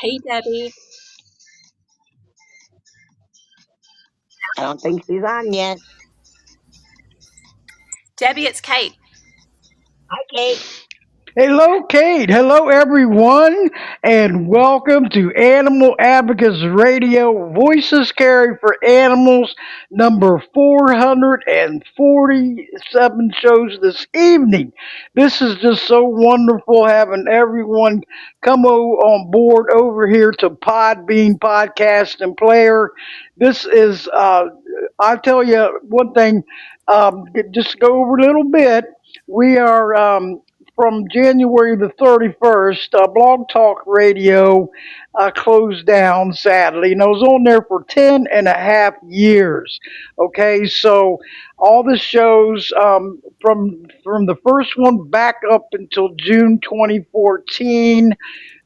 Hey, Debbie. I don't think she's on yet. Debbie, it's Kate. Hi, Kate. Hello, Kate. Hello, everyone, and welcome to Animal Advocates Radio Voices Carry for Animals, number 447 shows this evening. This is just so wonderful having everyone on board over here to Podbean Podcast and Player. This is, I'll tell you one thing, just go over a little bit. We are from January the 31st, Blog Talk Radio closed down, sadly. And I was on there for 10 and a half years. Okay, so all the shows from the first one back up until June 2014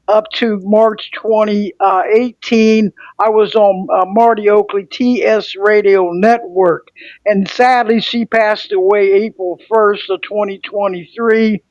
up to March 2018, I was on Marty Oakley TS Radio Network. And sadly, she passed away April 1st of 2023.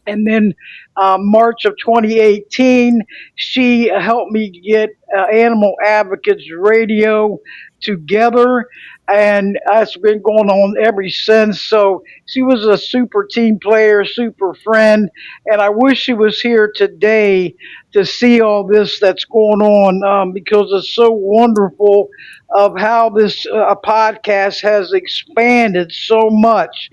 And then March of 2018, she helped me get Animal Advocates Radio together, and it's been going on ever since. So she was a super team player, super friend, and I wish she was here today to see all this that's going on because it's so wonderful of how this podcast has expanded so much.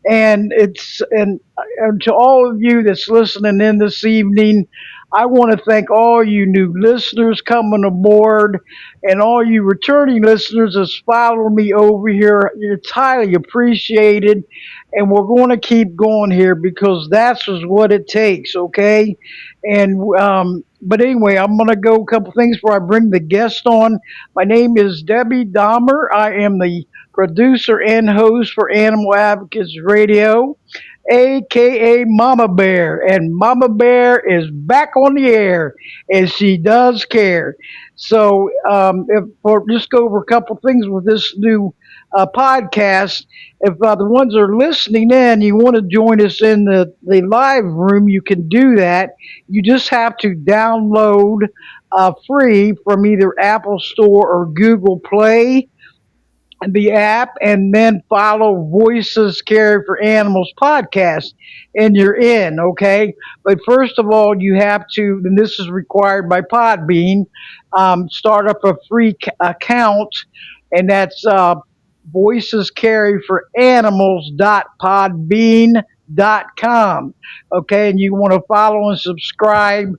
And to all of you that's listening in this evening, I want to thank all you new listeners coming aboard and all you returning listeners that's following me over here. It's highly appreciated. And we're going to keep going here because that's just what it takes, okay? But anyway, I'm going to go a couple things before I bring the guest on. My name is Debbie Dahmer. I am the producer and host for Animal Advocates Radio, aka Mama Bear. And Mama Bear is back on the air, and she does care. So, for just go over a couple things with this new podcast. If the ones that are listening in, you want to join us in the live room, you can do that. You just have to download free from either Apple Store or Google Play the app, and then follow Voices Care for Animals podcast, and you're in, okay? But first of all, you have to, and this is required by Podbean, start up a free account, and that's Voices Carry for Animals.podbean.com. Okay, and you want to follow and subscribe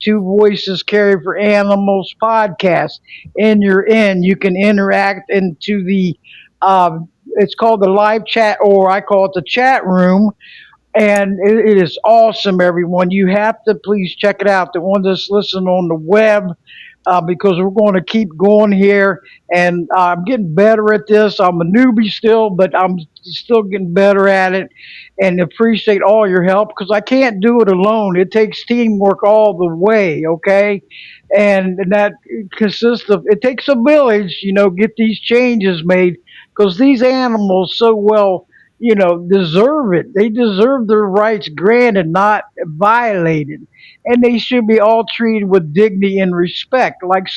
to Voices Carry for Animals podcast, and you're in. You can interact into the it's called the live chat, or I call it the chat room, and it is awesome. Everyone, you have to please check it out. The one that's listening on the web, because we're going to keep going here, and I'm getting better at this. I'm a newbie still, but I'm still getting better at it, and appreciate all your help because I can't do it alone. It takes teamwork all the way, okay? And that consists of, it takes a village, get these changes made because these animals so well, deserve it. They deserve their rights granted, not violated, and they should be all treated with dignity and respect. Like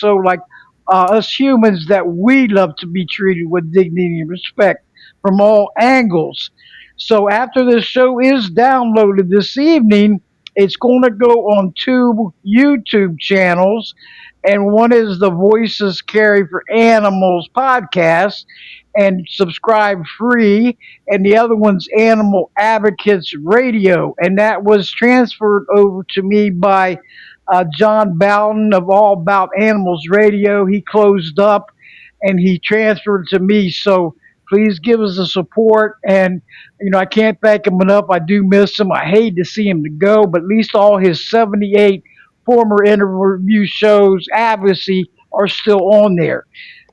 us humans, that we love to be treated with dignity and respect from all angles. So after this show is downloaded this evening, it's going to go on two YouTube channels, and one is the Voices Carry for Animals podcast, and subscribe free, and the other one's Animal Advocates Radio, and that was transferred over to me by John Bowden of All About Animals Radio. He closed up, and he transferred to me. So please give us the support. And I can't thank him enough. I do miss him. I hate to see him to go, but at least all his 78 former interview shows, advocacy, are still on there.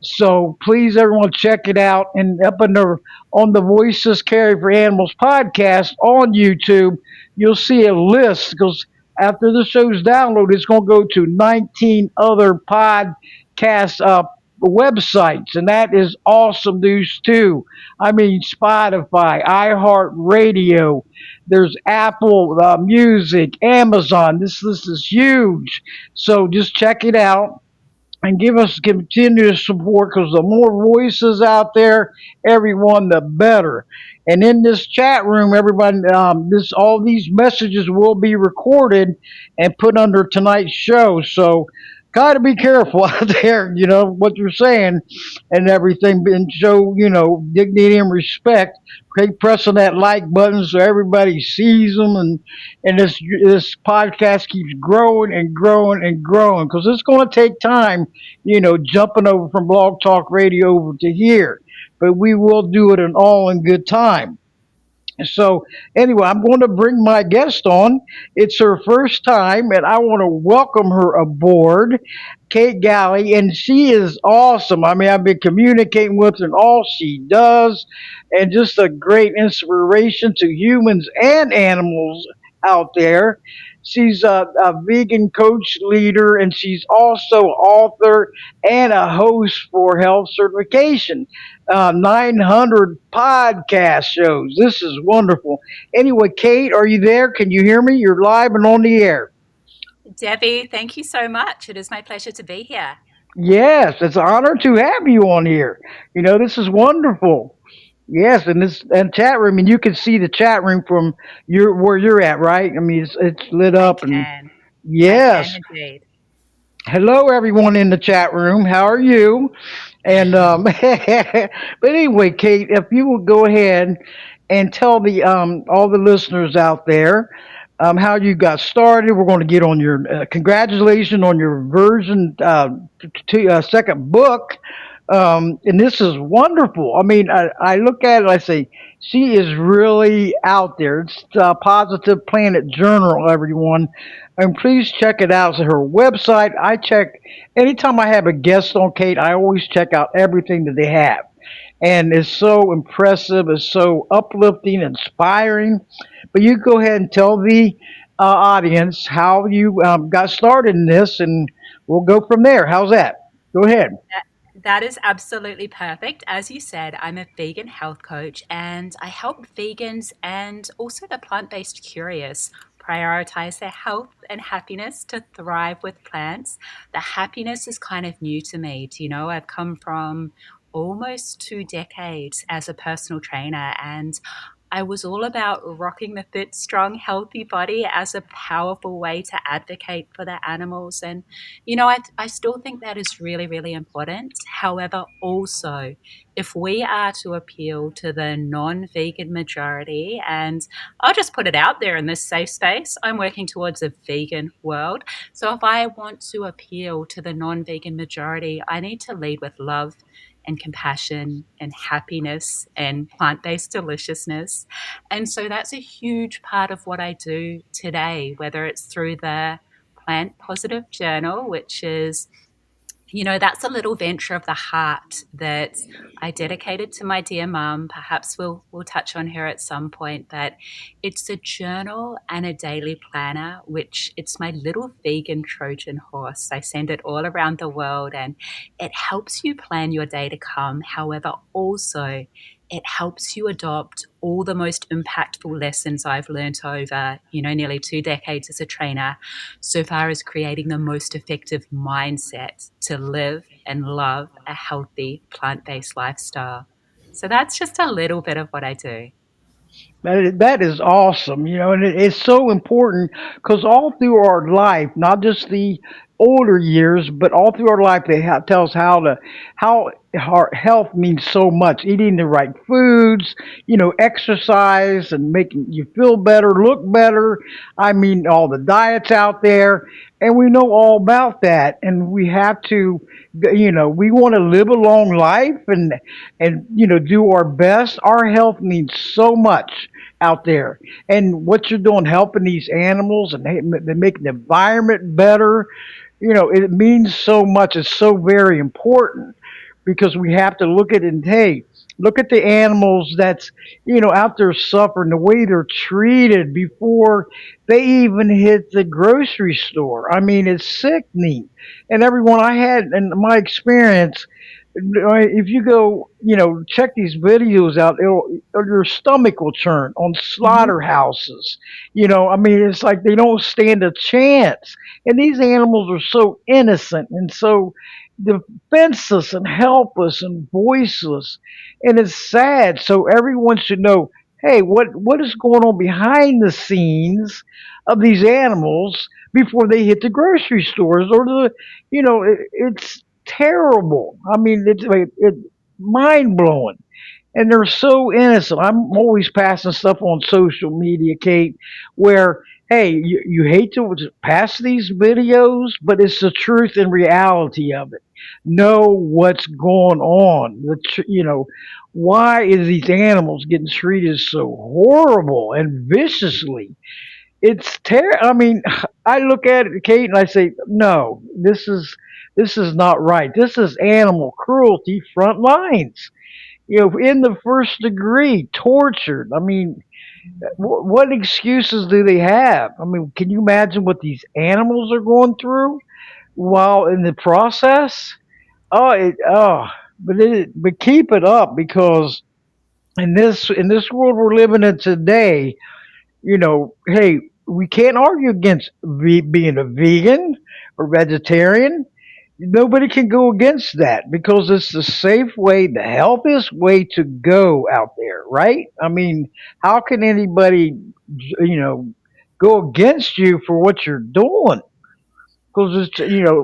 So please, everyone, check it out. And up in on the Voices Carry for Animals podcast on YouTube, you'll see a list because after the show's downloaded, it's going to go to 19 other podcast websites, and that is awesome news too. I mean, Spotify, iHeartRadio, there's Apple Music, Amazon. This list is huge. So just check it out and give us continuous support because the more voices out there, everyone, the better. And in this chat room, everybody, this all these messages will be recorded and put under tonight's show. So, gotta be careful out there. You know what you're saying and everything, and show dignity and respect. Keep pressing that like button so everybody sees them, and this podcast keeps growing and growing and growing because it's going to take time, jumping over from Blog Talk Radio over to here. But we will do it all in good time. So, anyway, I'm going to bring my guest on. It's her first time, and I want to welcome her aboard, Kate Galli, and she is awesome. I mean, I've been communicating with her and all she does, and just a great inspiration to humans and animals out there. She's a vegan coach leader, and she's also author and a host for Health Certification. 900 podcast shows. This is wonderful. Anyway, Kate, are you there? Can you hear me? You're live and on the air. Debbie, thank you so much. It is my pleasure to be here. Yes, it's an honor to have you on here. This is wonderful. Yes, and this and chat room, and you can see the chat room from where you're at, right? I mean, it's lit I up, and can. I yes. can indeed. Hello, everyone in the chat room. How are you? And but anyway, Kate, if you will go ahead and tell the all the listeners out there how you got started. We're going to get on your congratulations on your version second book. And this is wonderful. I mean, I look at it, I say, she is really out there. It's Positive Planet Journal, everyone. And please check it out. It's her website. I check, anytime I have a guest on Kate, I always check out everything that they have. And it's so impressive, it's so uplifting, inspiring. But you go ahead and tell the audience how you got started in this, and we'll go from there. How's that? Go ahead. That is absolutely perfect. As you said, I'm a vegan health coach and I help vegans and also the plant-based curious prioritize their health and happiness to thrive with plants. The happiness is kind of new to me. Do you know, I've come from almost 2 decades as a personal trainer, and I was all about rocking the fit, strong, healthy body as a powerful way to advocate for the animals. And, I still think that is really, really important. However, also, if we are to appeal to the non vegan majority, and I'll just put it out there in this safe space, I'm working towards a vegan world. So if I want to appeal to the non vegan majority, I need to lead with love and compassion and happiness and plant based deliciousness. And so that's a huge part of what I do today, whether it's through the Plant Positive Journal, which is that's a little venture of the heart that I dedicated to my dear mum. Perhaps we'll touch on her at some point, but it's a journal and a daily planner, which it's my little vegan Trojan horse. I send it all around the world and it helps you plan your day to come. However, also it helps you adopt all the most impactful lessons I've learned over, nearly 2 decades as a trainer, so far as creating the most effective mindset to live and love a healthy plant-based lifestyle. So that's just a little bit of what I do. That is awesome, and it's so important because all through our life, not just the older years, but all through our life, they tell us how our health means so much. Eating the right foods, exercise and making you feel better, look better. I mean, all the diets out there, and we know all about that, and we have to, we want to live a long life and do our best. Our health means so much out there, and what you're doing helping these animals and they make the environment better, it means so much. It's so very important because we have to look at it and hey, Look at the animals that's, out there suffering, the way they're treated before they even hit the grocery store. I mean, it's sickening. And everyone I had in my experience, if you go, check these videos out, your stomach will churn on Mhm. slaughterhouses. I mean, it's like they don't stand a chance. And these animals are so innocent and so defenseless and helpless and voiceless. And it's sad. So everyone should know, hey, what is going on behind the scenes of these animals before they hit the grocery stores or it's terrible. I mean, it's like mind blowing, and they're so innocent. I'm always passing stuff on social media, Kate, where hey, you hate to pass these videos, but it's the truth and reality of it. Know what's going on. Why is these animals getting treated so horrible and viciously? It's I mean, I look at it, Kate, and I say, no, this is not right. This is animal cruelty front lines. In the first degree, tortured. I mean, what excuses do they have? I mean, can you imagine what these animals are going through while in the process? But keep it up because in this world we're living in today, hey, we can't argue against being a vegan or vegetarian. Nobody can go against that because it's the safe way, the healthiest way to go out there, right? I mean, how can anybody, you know, go against you for what you're doing? Because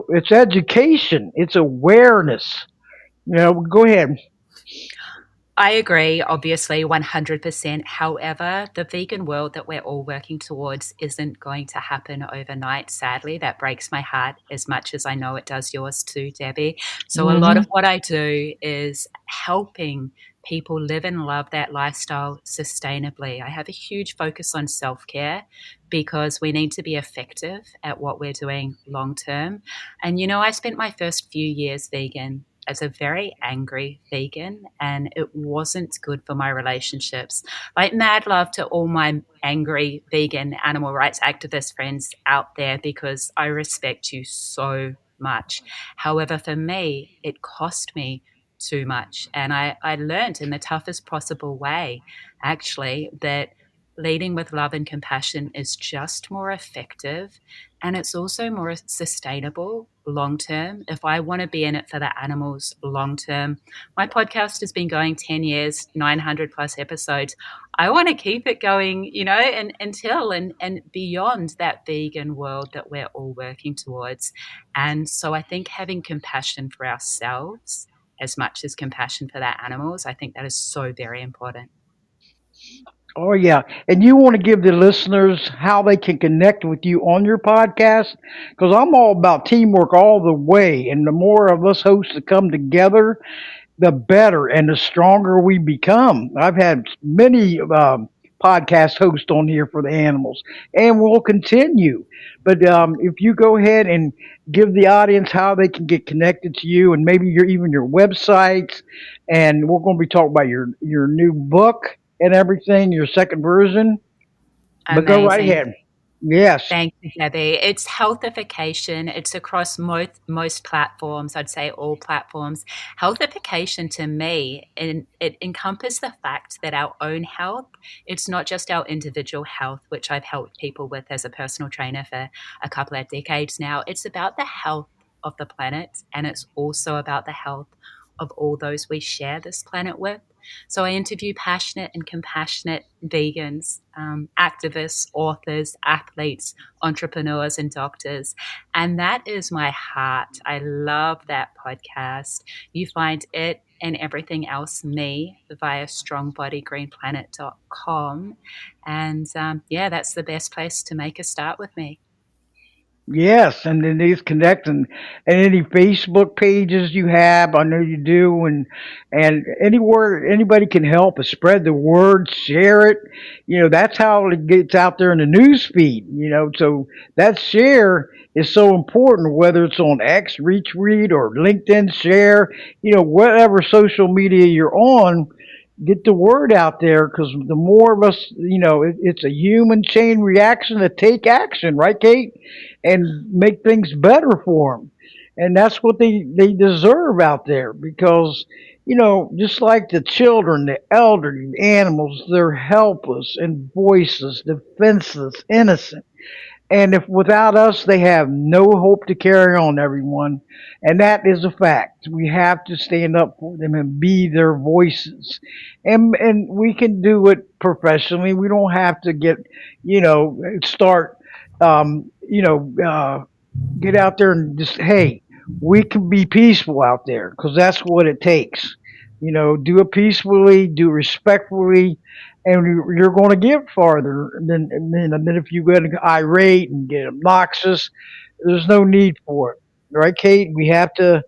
it's education, it's awareness. Go ahead. I agree, obviously, 100%. However, the vegan world that we're all working towards isn't going to happen overnight, sadly. That breaks my heart as much as I know it does yours too, Debbie. So, a lot Hmm. of what I do is helping people live and love that lifestyle sustainably. I have a huge focus on self care because we need to be effective at what we're doing long term. And, I spent my first few years vegan as a very angry vegan, and it wasn't good for my relationships. Like, mad love to all my angry vegan animal rights activist friends out there because I respect you so much. However, for me, it cost me too much. And I learned in the toughest possible way, actually, that leading with love and compassion is just more effective, and it's also more sustainable long term. If I want to be in it for the animals long term, my podcast has been going 10 years, 900 plus episodes. I want to keep it going, and until and beyond that vegan world that we're all working towards. And so I think having compassion for ourselves as much as compassion for the animals, I think that is so very important. Oh yeah, and you want to give the listeners how they can connect with you on your podcast because I'm all about teamwork all the way, and the more of us hosts that come together, the better and the stronger we become. I've had many podcast hosts on here for the animals, and we'll continue. But if you go ahead and give the audience how they can get connected to you, and maybe even your websites, and we're going to be talking about your new book and everything, your second version. But go right Amazing. ahead. Yes. Thank you, Debbie. It's healthification. It's across most platforms. I'd say all platforms. Healthification to me, and it encompasses the fact that our own health. It's not just our individual health, which I've helped people with as a personal trainer for a couple of decades now. It's about the health of the planet, and it's also about the health of all those we share this planet with. So I interview passionate and compassionate vegans, activists, authors, athletes, entrepreneurs, and doctors. And that is my heart. I love that podcast. You find it and everything else me via strongbodygreenplanet.com. And yeah, that's the best place to make a start with me. Yes, and then these connecting and any Facebook pages you have, I know you do, and anywhere anybody can help is spread the word, share it. That's how it gets out there in the news feed. So that share is so important, whether it's on X, retweet, or LinkedIn share. Whatever social media you're on, get the word out there because the more of us, it's a human chain reaction to take action, right, Kate, and make things better for them. And that's what they deserve out there because, just like the children, the elderly, the animals, they're helpless and voiceless, defenseless, innocent. And if without us, they have no hope to carry on, everyone. And that is a fact. We have to stand up for them and be their voices. And we can do it professionally. We don't have to start, get out there and just, hey, we can be peaceful out there because that's what it takes. Do it peacefully, do respectfully, and you're going to get farther than if you get irate and get obnoxious. There's no need for it, right, Kate? We have to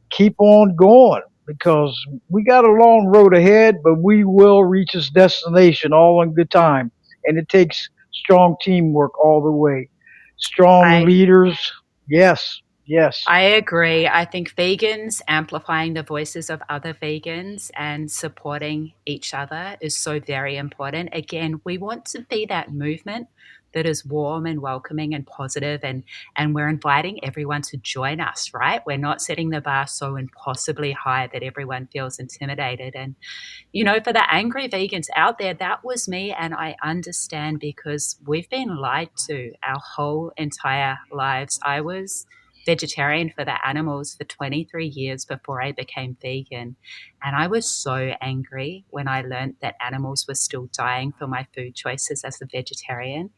keep on going because we got a long road ahead, but we will reach this destination all in good time. And it takes strong teamwork all the way. Strong I leaders, yes, yes. I agree. I think vegans amplifying the voices of other vegans and supporting each other is so very important. Again, we want to be that movement that is warm and welcoming and positive, and we're inviting everyone to join us, right? We're not setting the bar so impossibly high that everyone feels intimidated. And for the angry vegans out there, that was me. And I understand because we've been lied to our whole entire lives. I was vegetarian for the animals for 23 years before I became vegan. And I was so angry when I learned that animals were still dying for my food choices as a vegetarian.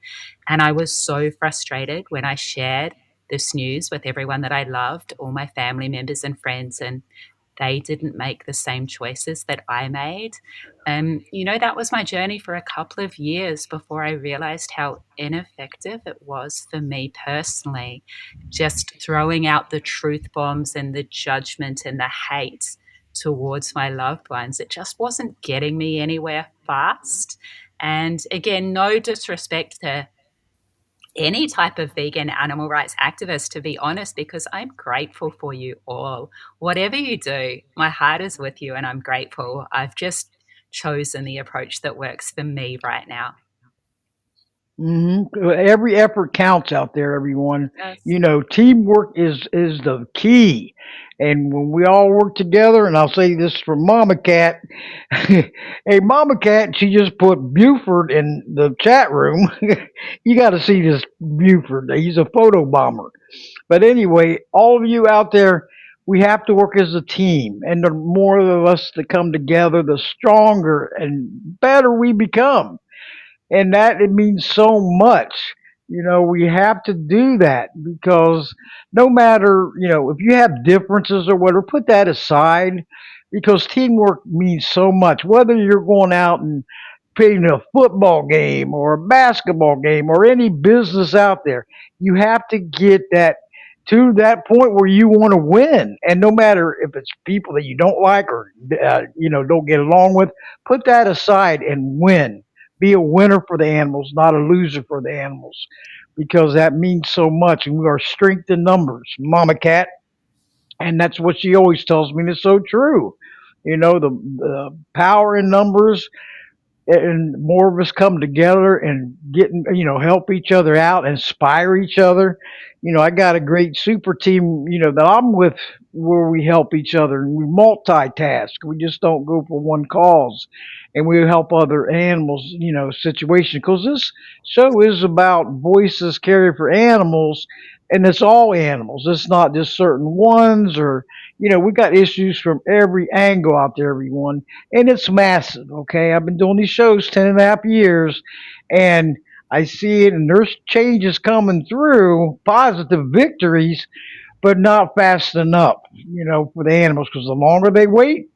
And I was so frustrated when I shared this news with everyone that I loved, all my family members and friends, and they didn't make the same choices that I made. That was my journey for a couple of years before I realized how ineffective it was for me personally, just throwing out the truth bombs and the judgment and the hate towards my loved ones. It just wasn't getting me anywhere fast. And again, no disrespect to any type of vegan animal rights activist, to be honest, because I'm grateful for you all. Whatever you do, my heart is with you and I'm grateful. I've just chosen the approach that works for me right now. Every effort counts out there, everyone. Yes. Teamwork is the key. And when we all work together, and I'll say this for Mama Cat, hey, Mama Cat, she just put Buford in the chat room. You got to see this Buford. He's a photo bomber. But anyway, all of you out there, we have to work as a team. And the more of us that come together, the stronger and better we become, and that it means so much. We have to do that because no matter, if you have differences or whatever, put that aside because teamwork means so much. Whether you're going out and playing a football game or a basketball game or any business out there, you have to get that to that point where you want to win. And no matter if it's people that you don't like or don't get along with, put that aside and win. Be a winner for the animals, not a loser for the animals, because that means so much. And we are strength in numbers, Mama Cat, and that's what she always tells me. And it's so true. The power in numbers, and more of us come together and help each other out, inspire each other. I got a great super team that I'm with, where we help each other and we multitask. We just don't go for one cause, and we help other animals, situation, because this show is about voices carried for animals, and it's all animals. It's not just certain ones, or we got issues from every angle out there, everyone, and it's massive. Okay, I've been doing these shows 10.5 years, and I see it, and there's changes coming through, positive victories, but not fast enough, for the animals, because the longer they wait,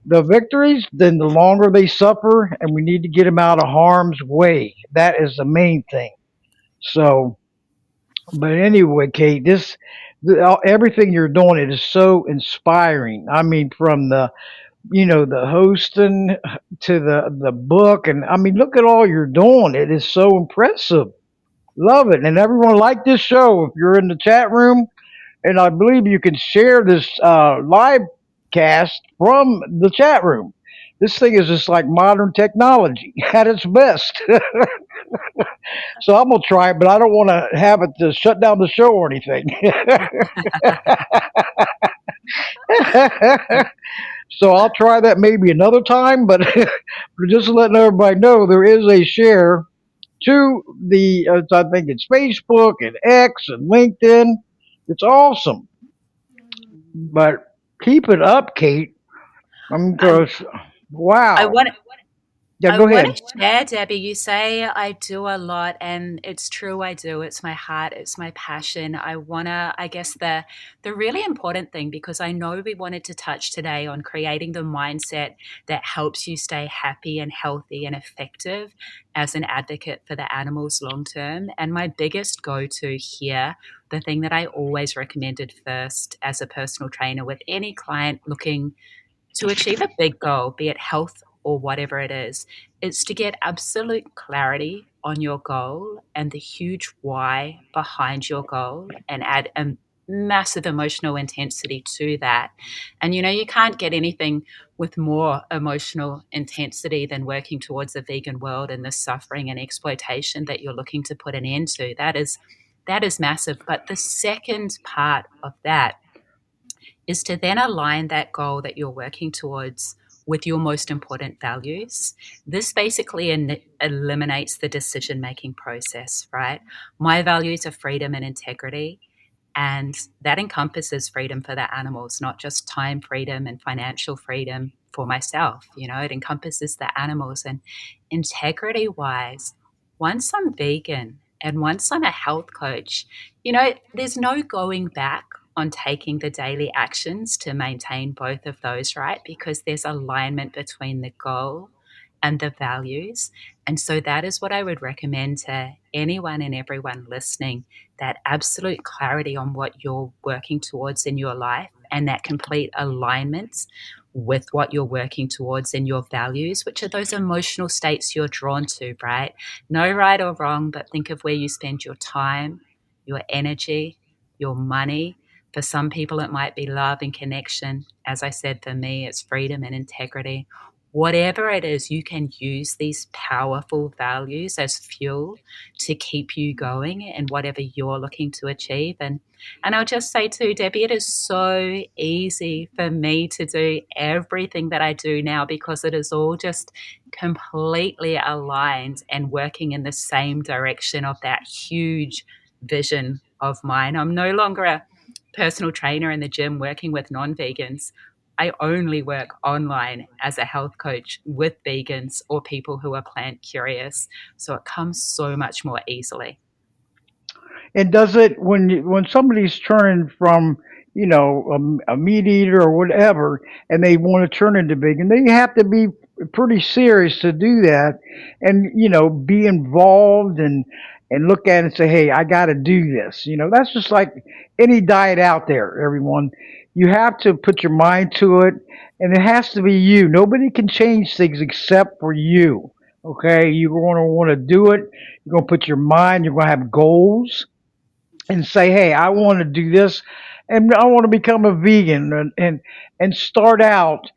the victories, then the longer they suffer, and we need to get them out of harm's way. That is the main thing. So But anyway, Kate, everything you're doing, it is so inspiring. I mean, from the hosting to the book, and I mean, look at all you're doing. It is so impressive. Love it, and everyone like this show. If you're in the chat room, and I believe you can share this live cast from the chat room. This thing is just like modern technology at its best. So I'm gonna try it, but I don't want to have it to shut down the show or anything. So I'll try that maybe another time. But just letting everybody know, there is a share to the I think it's Facebook and X and LinkedIn. It's awesome. But keep it up, Kate. I'm Um, because I wow. want Yeah, I go want ahead. to share, Debbie. You say I do a lot, and it's true. I do. It's my heart. It's my passion. I wanna. I guess the really important thing, because I know we wanted to touch today on creating the mindset that helps you stay happy and healthy and effective as an advocate for the animals long term. And my biggest go to here, the thing that I always recommended first as a personal trainer with any client looking to achieve a big goal, be it health or whatever it is to get absolute clarity on your goal and the huge why behind your goal and add a massive emotional intensity to that. And you can't get anything with more emotional intensity than working towards a vegan world and the suffering and exploitation that you're looking to put an end to. That is massive. But the second part of that is to then align that goal that you're working towards with your most important values. This basically eliminates the decision making process, right? My values are freedom and integrity. And that encompasses freedom for the animals, not just time freedom and financial freedom for myself. It encompasses the animals. And integrity wise, once I'm vegan and once I'm a health coach, there's no going back on taking the daily actions to maintain both of those, right? Because there's alignment between the goal and the values. And so that is what I would recommend to anyone and everyone listening, that absolute clarity on what you're working towards in your life and that complete alignment with what you're working towards in your values, which are those emotional states you're drawn to, right? No right or wrong, but think of where you spend your time, your energy, your money. For some people, it might be love and connection. As I said, for me, it's freedom and integrity. Whatever it is, you can use these powerful values as fuel to keep you going in whatever you're looking to achieve. And I'll just say too, Debbie, it is so easy for me to do everything that I do now because it is all just completely aligned and working in the same direction of that huge vision of mine. I'm no longer a personal trainer in the gym working with non-vegans. I only work online as a health coach with vegans or people who are plant curious. So it comes so much more easily. And does it when somebody's turning from a meat eater or whatever, and they want to turn into vegan, they have to be pretty serious to do that, and be involved and look at it and say, hey, I got to do this. That's just like any diet out there. Everyone, you have to put your mind to it, and it has to be you. Nobody can change things except for you. Okay, you're going to want to do it. You're going to put your mind. You're going to have goals and say, "Hey, I want to do this, and I want to become a vegan, and start out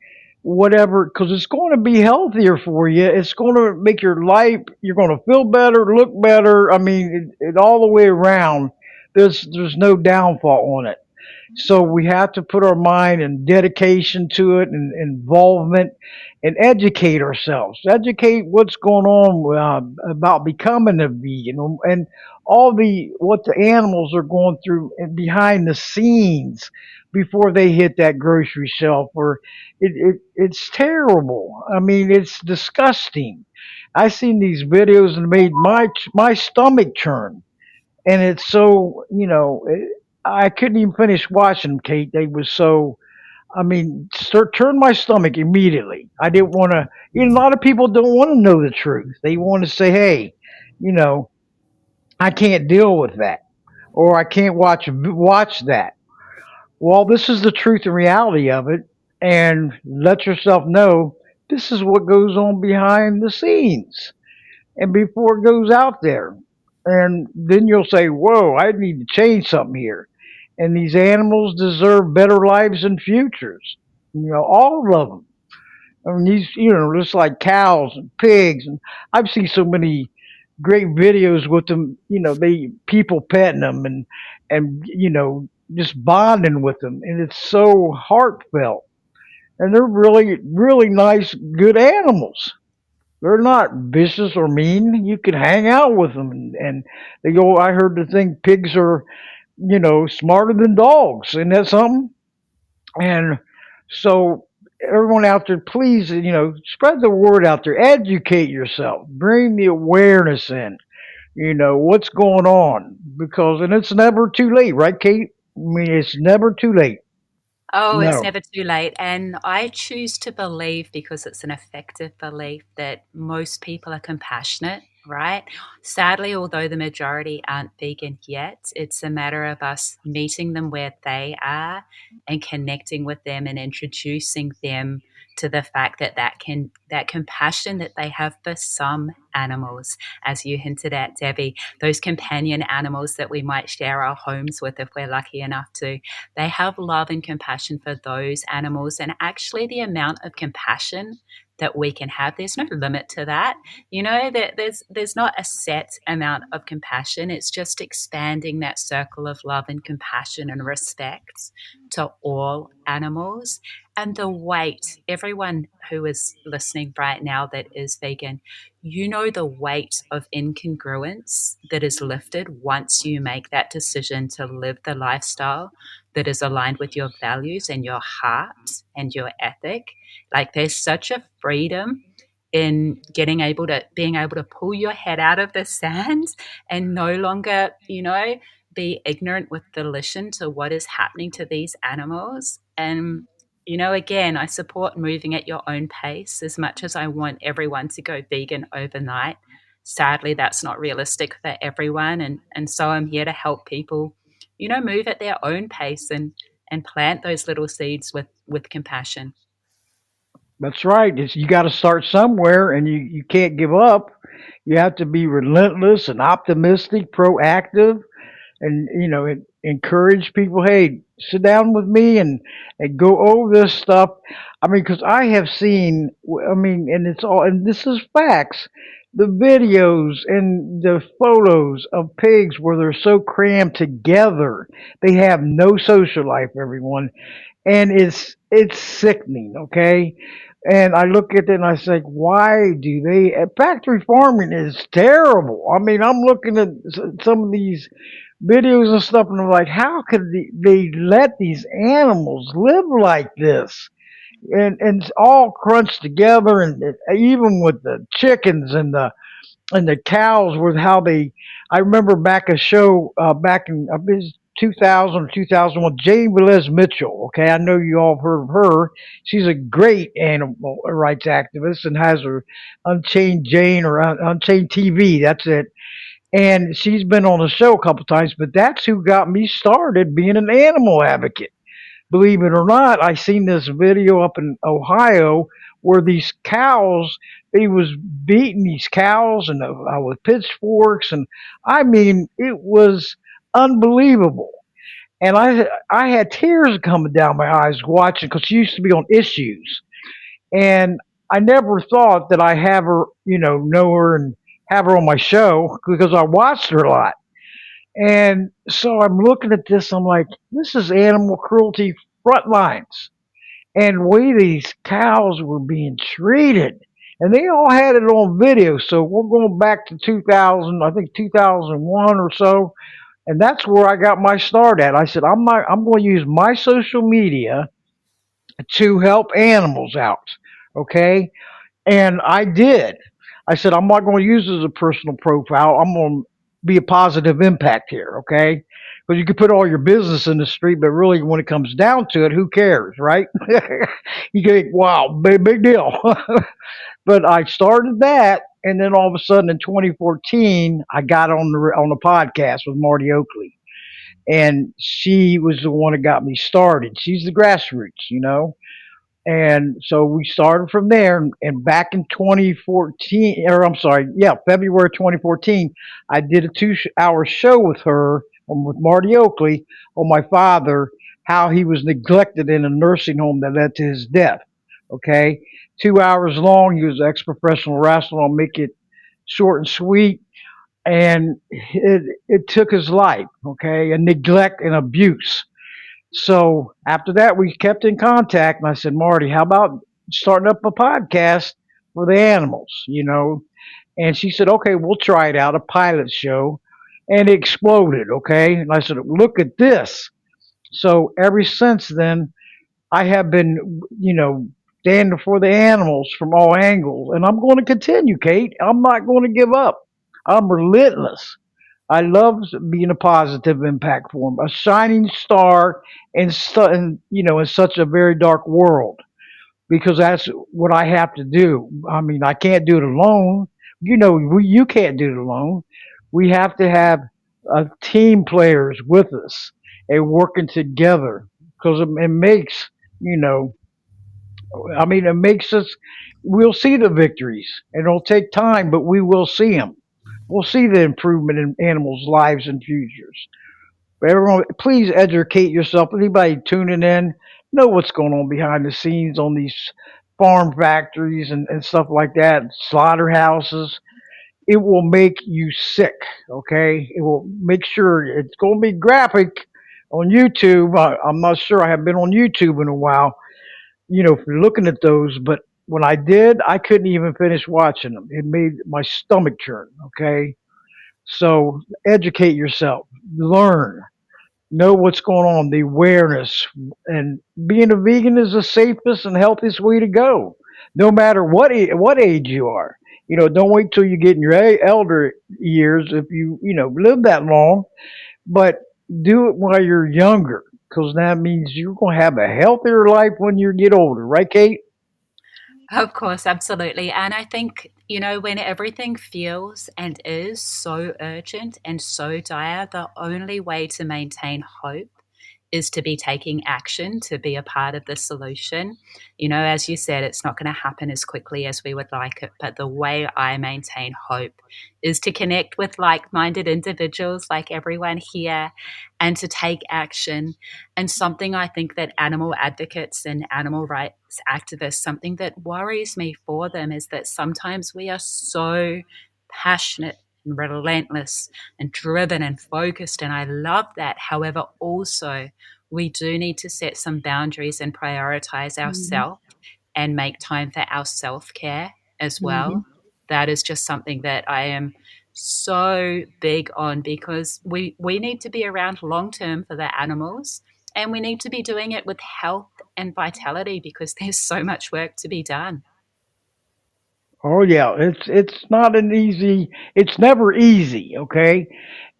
whatever, because it's going to be healthier for you. It's going to make your life. You're going to feel better, look better. I mean, it all the way around. There's no downfall on it. So we have to put our mind and dedication to it and involvement and educate ourselves. Educate what's going on about becoming a vegan and all the what the animals are going through behind the scenes before they hit that grocery shelf. Or it's terrible. I mean, it's disgusting. I seen these videos and made my stomach churn, and it's so I couldn't even finish watching them, Kate. They was so. I mean, turn my stomach immediately. I didn't want to. A lot of people don't want to know the truth. They want to say, "Hey, you know, I can't deal with that." or I can't watch that. Well, this is the truth and reality of it, and let yourself know this is what goes on behind the scenes and before it goes out there. And then you'll say, whoa, I need to change something here. And these animals deserve better lives and futures. All of them. I mean, just like cows and pigs. And I've seen so many great videos with them, they people petting them and just bonding with them. And it's so heartfelt. And they're really, really nice, good animals. They're not vicious or mean. You can hang out with them, and they go. I heard the thing pigs are, smarter than dogs. Isn't that something? And so everyone out there, please, spread the word out there. Educate yourself. Bring the awareness in. What's going on because and it's never too late, right, Kate? I mean, it's never too late. Oh, it's No. never too late. And I choose to believe, because it's an effective belief, that most people are compassionate, right? Sadly, although the majority aren't vegan yet, it's a matter of us meeting them where they are and connecting with them and introducing them to the fact that that compassion that they have for some animals, as you hinted at, Debbie, those companion animals that we might share our homes with if we're lucky enough to, they have love and compassion for those animals. And actually, the amount of compassion that we can have, there's no limit to that. There's not a set amount of compassion. It's just expanding that circle of love and compassion and respect to all animals. And the weight, everyone who is listening right now that is vegan, the weight of incongruence that is lifted once you make that decision to live the lifestyle that is aligned with your values and your heart and your ethic. Like, there's such a freedom in being able to pull your head out of the sand and no longer, be ignorant with volition to what is happening to these animals. And again, I support moving at your own pace as much as I want everyone to go vegan overnight. Sadly, that's not realistic for everyone. And so I'm here to help people, move at their own pace and plant those little seeds with compassion. That's right. You got to start somewhere, and you can't give up. You have to be relentless and optimistic, proactive, and encourage people. Hey, sit down with me and go over this stuff. I mean, because I have seen. I mean, and it's all, and this is facts. The videos and the photos of pigs where they're so crammed together, they have no social life. Everyone, and it's sickening. Okay, and I look at it and I say, why do they? Factory farming is terrible. I mean, I'm looking at some of these videos and stuff, and I'm like, how could they let these animals live like this? And it's all crunched together, and even with the chickens and the cows with how they. I remember back a show back in 2000 or 2001, Jane Velez Mitchell. Okay, I know you all have heard of her. She's a great animal rights activist and has her Unchained Jane or Unchained TV. That's it. And she's been on the show a couple times, but that's who got me started being an animal advocate. Believe it or not, I seen this video up in Ohio where these cows, they was beating these cows and with pitchforks, and I mean, it was unbelievable. And I had tears coming down my eyes watching because she used to be on Issues, and I never thought that I have her, know her and have her on my show because I watched her a lot. And so I'm looking at this, I'm like, this is animal cruelty front lines. And the way these cows were being treated. And they all had it on video. So we're going back to 2000, I think 2001 or so. And that's where I got my start at. I said, I'm going to use my social media to help animals out. Okay. And I did. I said, I'm not going to use it as a personal profile. I'm going to be a positive impact here, okay? Because you can put all your business in the street, but really, when it comes down to it, who cares, right? You go, wow, big deal. But I started that, and then all of a sudden in 2014, I got on the podcast with Marty Oakley, and she was the one that got me started. She's the grassroots. And so we started from there. And back in 2014, or I'm sorry, yeah, February 2014, I did a 2 hour show with her, with Marty Oakley, on my father, how he was neglected in a nursing home that led to his death. Okay. 2 hours long. He was an ex professional wrestler. I'll make it short and sweet. And it took his life. Okay. And neglect and abuse. So after that, we kept in contact, and I said, Marty, how about starting up a podcast for the animals? And she said, okay, we'll try it out, a pilot show. And it exploded, okay? And I said, look at this. So ever since then, I have been, standing for the animals from all angles. And I'm going to continue, Kate. I'm not going to give up. I'm relentless. I love being a positive impact for them, a shining star in such a very dark world, because that's what I have to do. I mean, I can't do it alone. You can't do it alone. We have to have team players with us and working together, because it makes, you know, it makes us, we'll see the victories. It'll take time, but we will see them. We'll see the improvement in animals' lives and futures. But everyone, please educate yourself. Anybody tuning in, know what's going on behind the scenes on these farm factories and stuff like that, slaughterhouses. It will make you sick, okay? It will make sure it's going to be graphic on YouTube. I'm not sure. I haven't been on YouTube in a while, for looking at those. But when I did, I couldn't even finish watching them. It made my stomach churn, okay? So educate yourself, learn, know what's going on, the awareness. And being a vegan is the safest and healthiest way to go, no matter what age you are. Don't wait till you get in your elder years, if you live that long, but do it while you're younger, because that means you're going to have a healthier life when you get older, right, Kate? Of course, absolutely. And I think, when everything feels and is so urgent and so dire, the only way to maintain hope is to be taking action, to be a part of the solution. As you said, it's not going to happen as quickly as we would like it, but the way I maintain hope is to connect with like minded individuals like everyone here and to take action. And something I think that animal advocates and animal rights activists, something that worries me for them is that sometimes we are so passionate and relentless and driven and focused. And I love that. However, also, we do need to set some boundaries and prioritize Hmm. ourselves and make time for our self care as Hmm. well. That is just something that I am so big on because we need to be around long term for the animals and we need to be doing it with health and vitality because there's so much work to be done. Oh yeah, it's not an easy. It's never easy, okay?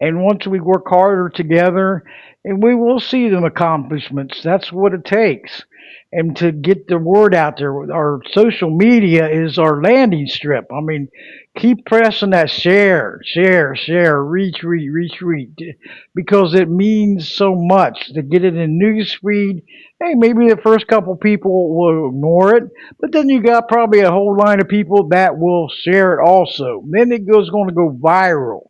And once we work harder together, and we will see them accomplishments. That's what it takes. And to get the word out there, our social media is our landing strip. I mean, keep pressing that share, share, share, retweet, retweet, because it means so much to get it in newsfeed. Hey, maybe the first couple people will ignore it, but then you got probably a whole line of people that will share it also. Then it goes going to go viral.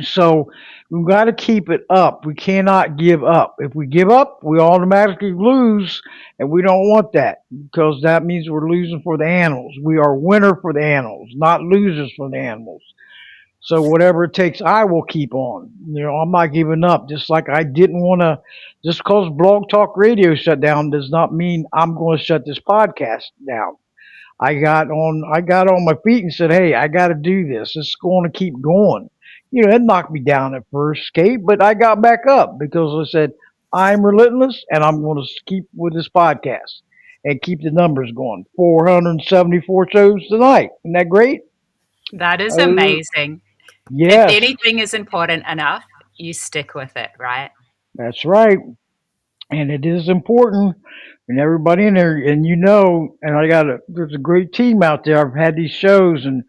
So we've got to keep it up. We cannot give up. If we give up, we automatically lose, and we don't want that because that means we're losing for the animals. We are winner for the animals, not losers for the animals. So whatever it takes, I will keep on. I'm not giving up. Just like I didn't want to, just because Blog Talk Radio shut down does not mean I'm going to shut this podcast down. I got on my feet and said, "Hey, I got to do this. It's going to keep going." It knocked me down at first, Kate, but I got back up because I said, "I'm relentless, and I'm going to keep with this podcast and keep the numbers going." 474 shows tonight. Isn't that great? That is Uh, amazing. If yes, anything is important enough, you stick with it, right? that's right. And it is important, and everybody in there, and and there's a great team out there. I've had these shows, and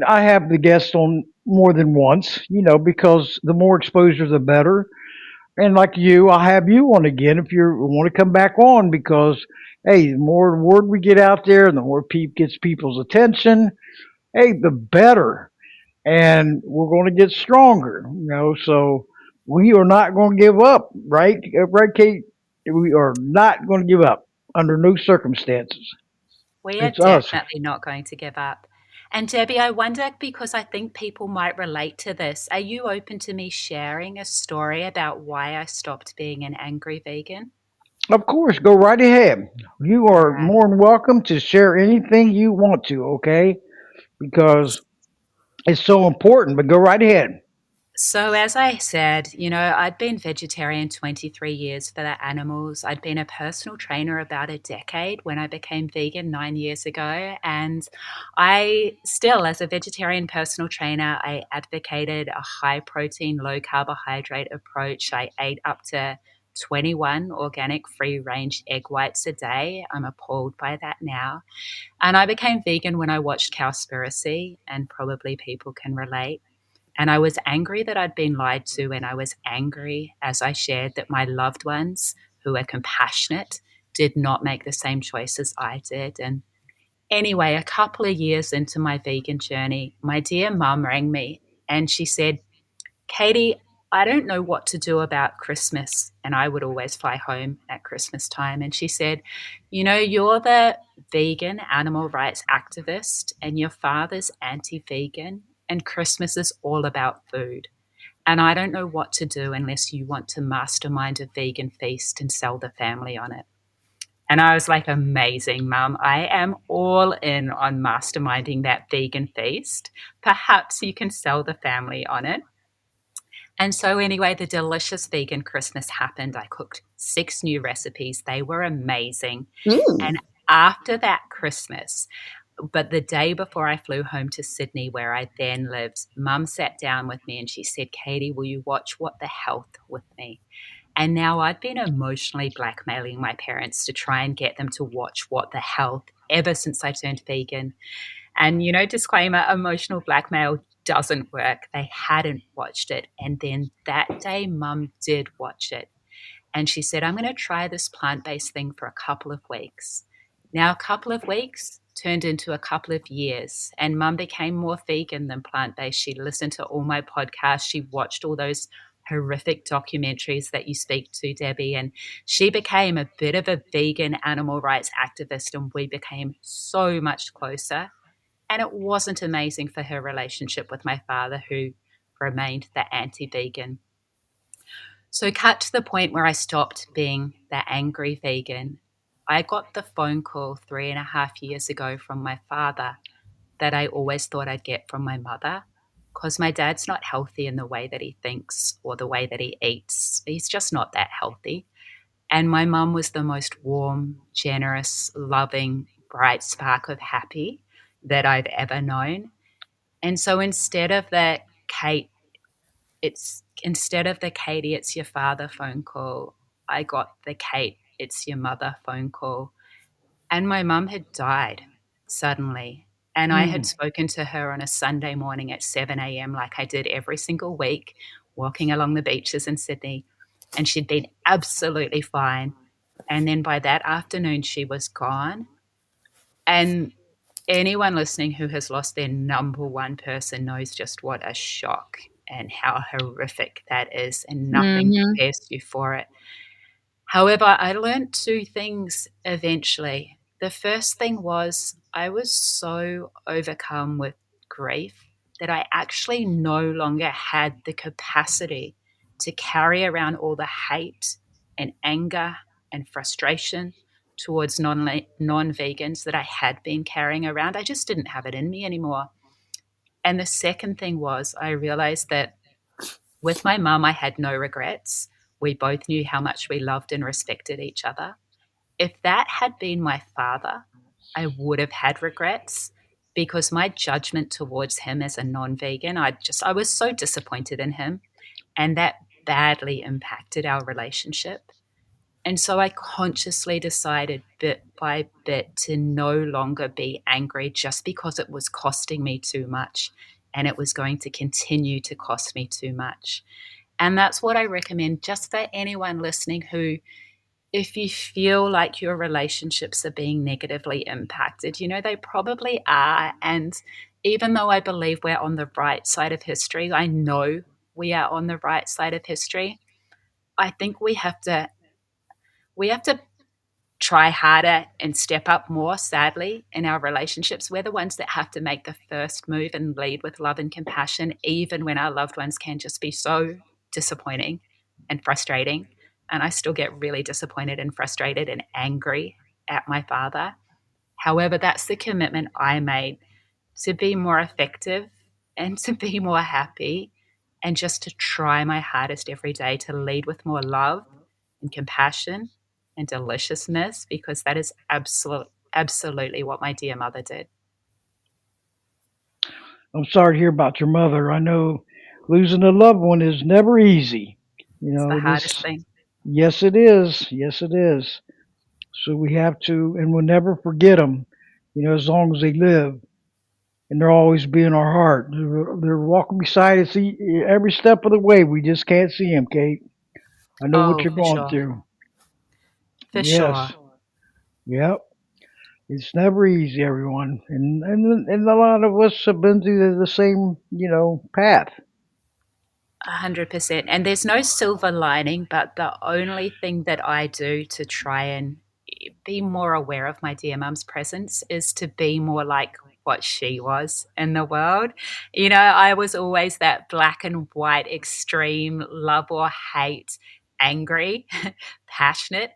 I have the guests on more than once, because the more exposure, the better. And like you, I'll have you on again if you want to come back on because, hey, the more word we get out there and the more gets people's attention, hey, the better. And we're going to get stronger, so we are not going to give up, right? Right, Kate? We are not going to give up under no circumstances. We are It's us. definitely not going to give up. And Debbie, I wonder because I think people might relate to this. Are you open to me sharing a story about why I stopped being an angry vegan? Of course, go right ahead. You All are right. more than welcome to share anything you want to, okay? Because it's so important, but go right ahead. So, as I said, I'd been vegetarian 23 years for the animals. I'd been a personal trainer about a decade when I became vegan 9 years ago. And I still, as a vegetarian personal trainer, I advocated a high protein, low carbohydrate approach. I ate up to 21 organic free range egg whites a day. I'm appalled by that now. And I became vegan when I watched Cowspiracy, and probably people can relate. And I was angry that I'd been lied to. And I was angry, as I shared, that my loved ones who are compassionate did not make the same choices I did. And anyway, a couple of years into my vegan journey, my dear mum rang me and she said, Katie, I don't know what to do about Christmas. And I would always fly home at Christmas time. And she said, you're the vegan animal rights activist, and your father's anti vegan, and Christmas is all about food. And I don't know what to do unless you want to mastermind a vegan feast and sell the family on it. And I was like, amazing, mum. I am all in on masterminding that vegan feast. Perhaps you can sell the family on it. And so, anyway, the delicious vegan Christmas happened. I cooked 6 new recipes. They were amazing. Mm. And after that Christmas, but the day before I flew home to Sydney, where I then lived, mum sat down with me and she said, Katie, will you watch What the Health with me? And now I'd been emotionally blackmailing my parents to try and get them to watch What the Health ever since I turned vegan. And, disclaimer, emotional blackmail doesn't work. They hadn't watched it. And then that day, mum did watch it. And she said, I'm going to try this plant based thing for a couple of weeks. Now, a couple of weeks turned into a couple of years, and mum became more vegan than plant based. She listened to all my podcasts, she watched all those horrific documentaries that you speak to, Debbie, and she became a bit of a vegan animal rights activist, and we became so much closer. And it wasn't amazing for her relationship with my father, who remained the anti vegan. So, cut to the point where I stopped being the angry vegan. I got the phone call 3.5 years ago from my father that I always thought I'd get from my mother, because my dad's not healthy in the way that he thinks or the way that he eats. He's just not that healthy. And my mum was the most warm, generous, loving, bright spark of happy that I've ever known. And so instead of the Katie, it's your father phone call, I got the Kate, it's your mother phone call. And my mum had died suddenly. And I had Mm. spoken to her on a Sunday morning at 7 a.m., like I did every single week, walking along the beaches in Sydney. And she'd been absolutely fine. And then by that afternoon, she was gone. And anyone listening who has lost their number one person knows just what a shock and how horrific that is, and nothing Hmm. prepares you for it. However, I learned two things eventually. The first thing was I was so overcome with grief that I actually no longer had the capacity to carry around all the hate and anger and frustration towards non-vegans that I had been carrying around. I just didn't have it in me anymore. And the second thing was I realized that with my mum, I had no regrets. We both knew how much we loved and respected each other. If that had been my father, I would have had regrets, because my judgment towards him as a non-vegan, I was so disappointed in him, and that badly impacted our relationship. And so I consciously decided bit by bit to no longer be angry just because it was costing me too much, and it was going to continue to cost me too much. And that's what I recommend just for anyone listening who, if you feel like your relationships are being negatively impacted, they probably are. And even though I believe we're on the right side of history, I know we are on the right side of history. I think we have to try harder and step up more, sadly, in our relationships. We're the ones that have to make the first move and lead with love and compassion, even when our loved ones can just be so disappointing and frustrating. And I still get really disappointed and frustrated and angry at my father. However, that's the commitment I made, to be more effective and to be more happy, and just to try my hardest every day to lead with more love and compassion and deliciousness, because that is absolutely what my dear mother did. I'm sorry to hear about your mother. I know losing a loved one is never easy. It's the hardest This, thing. yes, it is. Yes, it is. So we have to, and we'll never forget them, as long as they live. And they'll always be in our heart. They're walking beside us every step of the way. We just can't see them, Kate. I know what Oh, you're for going sure. through. For Yes. sure. Yep. It's never easy, everyone. And a lot of us have been through the same, path. 100%. And there's no silver lining, but the only thing that I do to try and be more aware of my dear mum's presence is to be more like what she was in the world. I was always that black and white, extreme love or hate, angry, passionate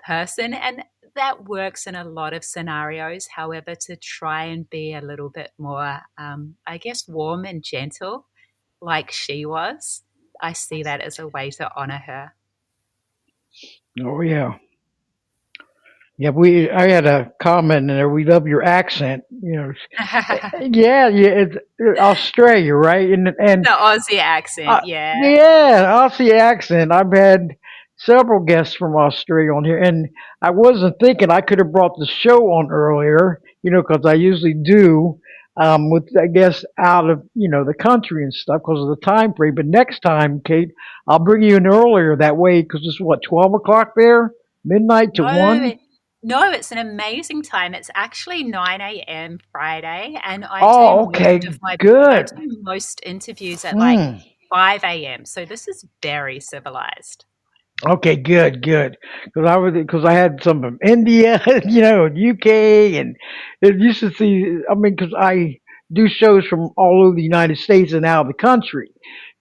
person. And that works in a lot of scenarios. However, to try and be a little bit more, I guess, warm and gentle like she was, I see that as a way to honor her. Oh yeah. Yeah, I had a comment in there. We love your accent. Yeah, yeah. It's Australia, right? And The Aussie accent, yeah. yeah, Aussie accent. I've had several guests from Australia on here, and I wasn't thinking I could have brought the show on earlier, because I usually do, with I guess out of the country and stuff because of the time frame. But next time, Kate, I'll bring you in earlier that way because it's what 12 o'clock there, midnight to No, 1. no, it's an amazing time. It's actually 9 a.m. Friday, and Oh, okay, I good. do most interviews at like Hmm. 5 a.m. So this is very civilized. Okay, good, good. Because I had some from India, UK, and it used to see. I mean, because I do shows from all over the United States and out of the country,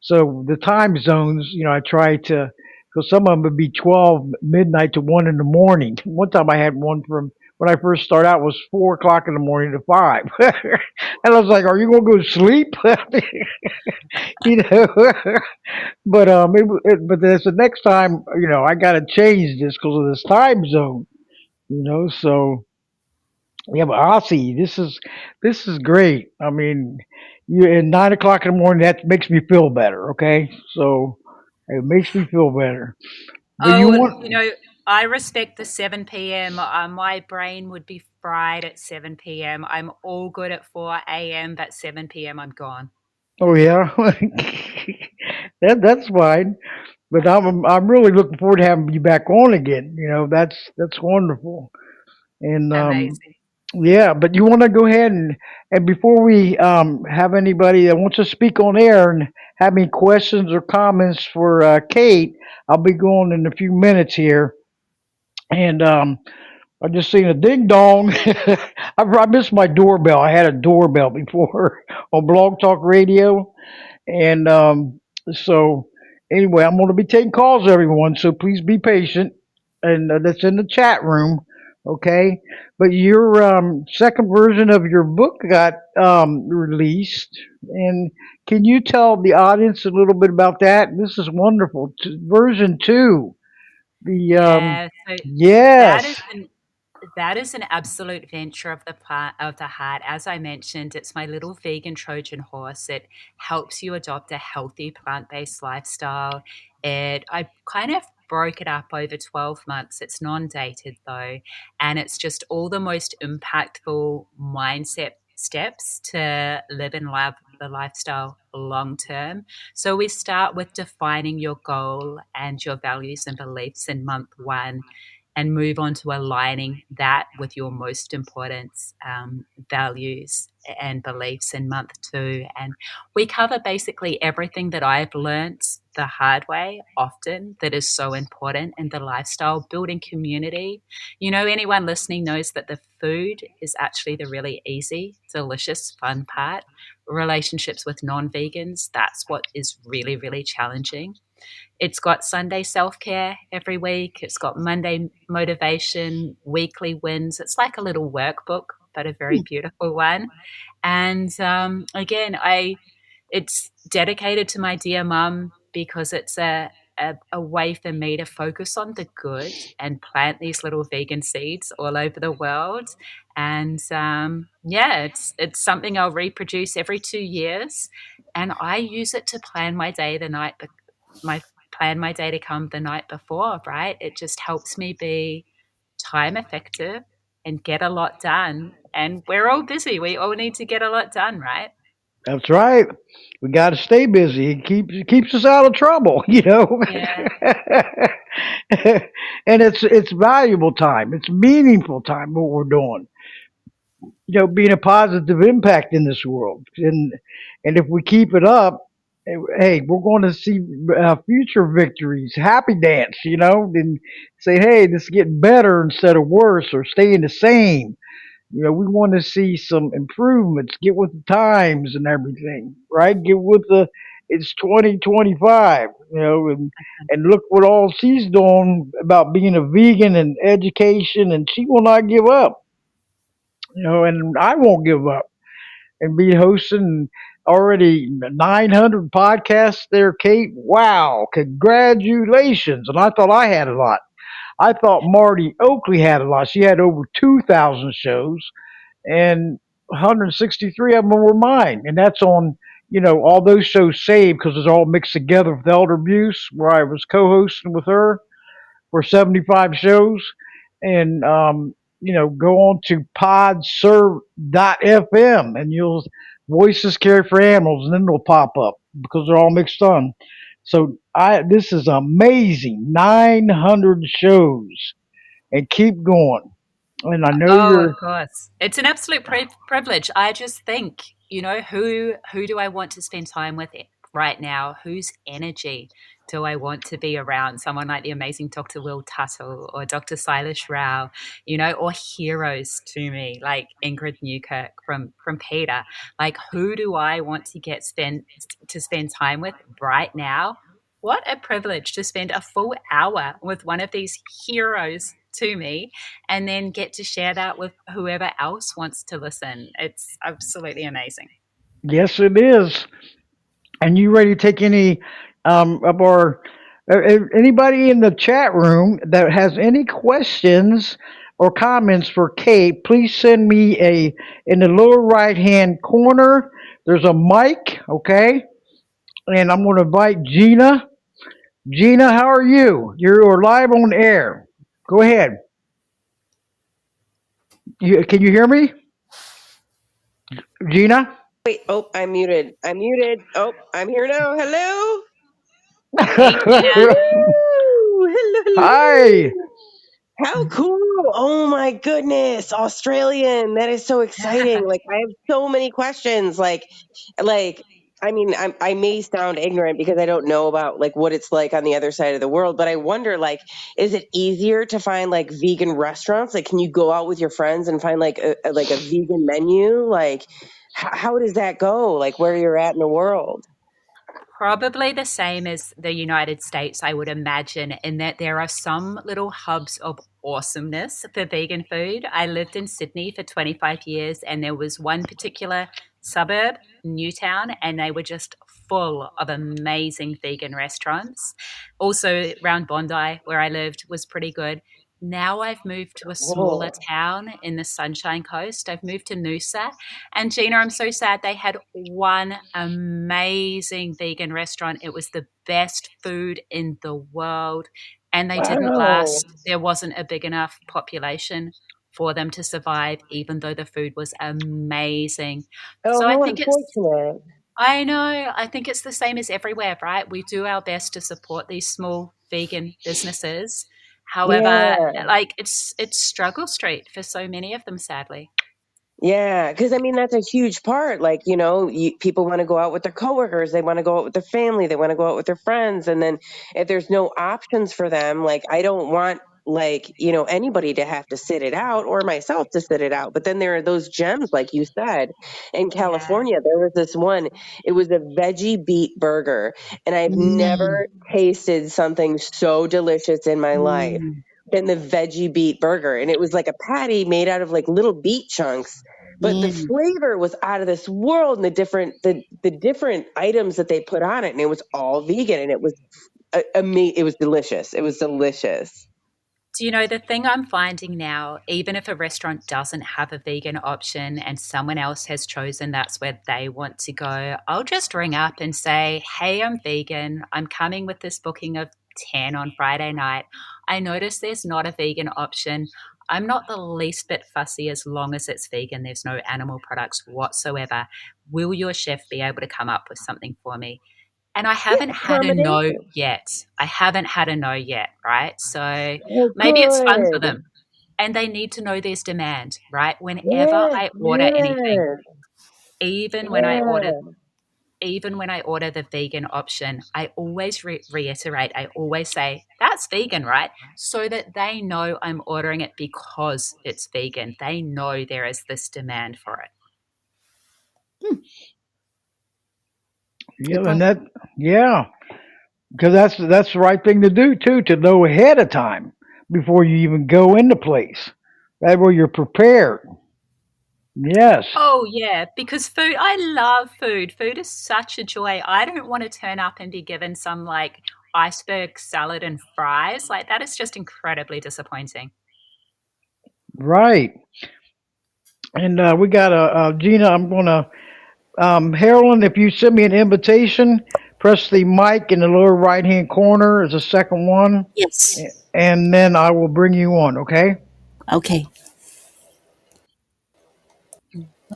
so the time zones, I try to. Because some of them would be 12 midnight to 1 in the morning. One time I had one from when I first started out was 4 o'clock in the morning to 5, and I was like, "Are you gonna go to sleep?" you know. But there's the next time, I got to change this because of this time zone, So yeah, but Aussie, this is great. I mean, you at 9 o'clock in the morning, that makes me feel better. Okay, so it makes me feel better. But you Oh, want? I respect the 7 p.m. My brain would be fried at 7 p.m. I'm all good at 4 a.m., but 7 p.m. I'm gone. Oh yeah, that's fine. But I'm really looking forward to having you back on again. That's wonderful. And Amazing. yeah, but you want to go ahead and before we have anybody that wants to speak on air and have any questions or comments for Kate, I'll be going in a few minutes here. And I just seen a ding dong. I missed my doorbell. I had a doorbell before on Blog Talk Radio, and so anyway, I'm going to be taking calls, everyone. So please be patient, and that's in the chat room, okay? But your second version of your book got released, and can you tell the audience a little bit about that? This is wonderful. Version two. The Yeah, so that is yes. an that is an absolute venture of the heart. As I mentioned, it's my little vegan Trojan horse. It helps you adopt a healthy plant-based lifestyle. I kind of broke it up over 12 months. It's non-dated though, and it's just all the most impactful mindset steps to live and love the lifestyle long term. So we start with defining your goal and your values and beliefs in month one, and move on to aligning that with your most important values and beliefs in month two. And we cover basically everything that I've learned the hard way often that is so important in the lifestyle, building community. You know, anyone listening knows that the food is actually the really easy, delicious, fun part. Relationships with non vegans, that's what is really, really challenging. It's got Sunday self care every week. It's got Monday motivation, weekly wins. It's like a little workbook, but a very beautiful one. And again, it's dedicated to my dear mum because it's a way for me to focus on the good and plant these little vegan seeds all over the world. And yeah, it's something I'll reproduce every 2 years, and I use it to plan my day the night my plan my day to come the night before, right? It just helps me be time effective and get a lot done. And we're all busy. We all need to get a lot done, right? That's right. We got to stay busy. It keeps us out of trouble, you know. Yeah. And it's valuable time. It's meaningful time what we're doing. You know, being a positive impact in this world. And if we keep it up, hey, we're going to see future victories. Happy dance, you know, and say, hey, this is getting better instead of worse or staying the same. You know, we want to see some improvements, get with the times and everything, right? Get with the it's 2025, you know, and look what all she's doing about being a vegan and education, and she will not give up, you know, and I won't give up and be hosting already 900 podcasts there, Kate. Wow, congratulations. And I thought I had a lot. I thought Marty Oakley had a lot. She had over 2,000 shows, and 163 of them were mine, and that's on all those shows saved because it's all mixed together with Elder Abuse, where I was co-hosting with her for 75 shows, and go on to podserve.fm, and you'll voices care for animals, and then it'll pop up because they're all mixed on. So I this is amazing, 900 shows, and keep going. And I know Oh, of you're course. It's an absolute privilege. I just think, who do I want to spend time with right now? Whose energy do I want to be around? Someone like the amazing Dr. Will Tuttle or Dr. Silas Rao, or heroes to me like Ingrid Newkirk from Peter. Like, who do I want to spend time with right now? What a privilege to spend a full hour with one of these heroes to me, and then get to share that with whoever else wants to listen. It's absolutely amazing. Yes, it is. And you ready to take any of our anybody in the chat room that has any questions or comments for Kate? Please send me a in the lower right hand corner. There's a mic, okay, and I'm going to invite Gina. Gina, how are you? You're live on air. Go ahead. Can you hear me, Gina? Wait, oh, I'm muted. I'm muted. Oh, I'm here now. Hello. Hey, Gina. Hello. Hello. Hi. Hello. How cool. Oh my goodness. Australian. That is so exciting. Like I have so many questions. Like I mean, I may sound ignorant because I don't know about like what it's like on the other side of the world, but I wonder like, is it easier to find like vegan restaurants? Like, can you go out with your friends and find like a vegan menu? Like, how does that go? Like where you're at in the world? Probably the same as the United States, I would imagine, in that there are some little hubs of awesomeness for vegan food. I lived in Sydney for 25 years, and there was one particular suburb, Newtown, and they were just full of amazing vegan restaurants. Also, around Bondi, where I lived, was pretty good. Now I've moved to a smaller Oh, town in the Sunshine Coast. I've moved to Noosa, and Gina, I'm so sad. They had one amazing vegan restaurant. It was the best food in the world, and they didn't wow. last. There wasn't a big enough population for them to survive, even though the food was amazing. Oh, So I how think it's unfortunate. I know. I think it's the same as everywhere, right? We do our best to support these small vegan businesses. However, Yeah. like it's struggle street for so many of them, sadly. Yeah, because I mean that's a huge part. Like, people want to go out with their coworkers, they want to go out with their family, they want to go out with their friends, and then if there's no options for them, like I don't want anybody to have to sit it out or myself to sit it out. But then there are those gems, like you said, in Yeah. California. There was this one. It was a veggie beet burger, and I've Mm, never tasted something so delicious in my life mm, than the veggie beet burger. And it was like a patty made out of like little beet chunks, but the mm. flavor was out of this world, and the different items that they put on it, and it was all vegan, and it was it was delicious. It was delicious. Do you know the thing I'm finding now, even if a restaurant doesn't have a vegan option and someone else has chosen that's where they want to go, I'll just ring up and say, "Hey, I'm vegan. I'm coming with this booking of 10 on Friday night. I notice there's not a vegan option. I'm not the least bit fussy as long as it's vegan. There's no animal products whatsoever. Will your chef be able to come up with something for me?" And I Yeah, haven't had a no accommodation. yet. I haven't had a no yet, right? So Oh, maybe it's fun for good. them. And they need to know there's demand, right? Whenever Yes, I order anything, yes, even when I order yeah. even when I order the vegan option, I always reiterate, I always say, that's vegan, right? So that they know I'm ordering it because it's vegan. They know there is this demand for it. Yeah, Good and point. yeah, because that's the right thing to do too, to know ahead of time before you even go into place. That way you're prepared. Yes, Oh, yeah, because I love food. Food is such a joy. I don't want to turn up and be given some like iceberg salad and fries. Like, that is just incredibly disappointing. right. And we got Gina. I'm gonna Harlan. If you send me an invitation, press the mic in the lower right hand corner as a second one, Yes. and then I will bring you on. Okay. Okay.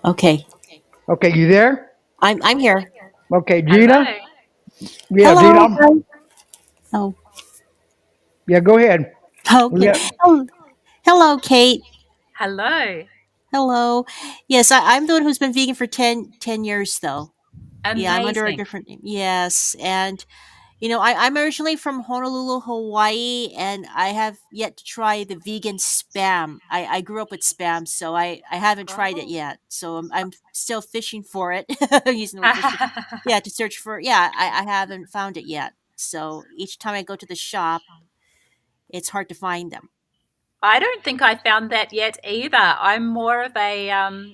Okay. Okay. You there? I'm here. Okay, Gina. Hello. Yeah, Gina. Hello. Hi. Oh. Yeah, go ahead. We Okay. got Oh, hello, Kate. Hello. Hello. Yes, I'm the one who's been vegan for ten years, though. Yeah, I'm under a Amazing. different name. Yes, and I'm originally from Honolulu, Hawaii, and I have yet to try the vegan spam. I grew up with spam, so I haven't tried it Oh. yet. So I'm still fishing for it, using the word fish. Yeah, to search for. Yeah, I haven't found it yet. So each time I go to the shop, it's hard to find them. I don't think I found that yet either. I'm more of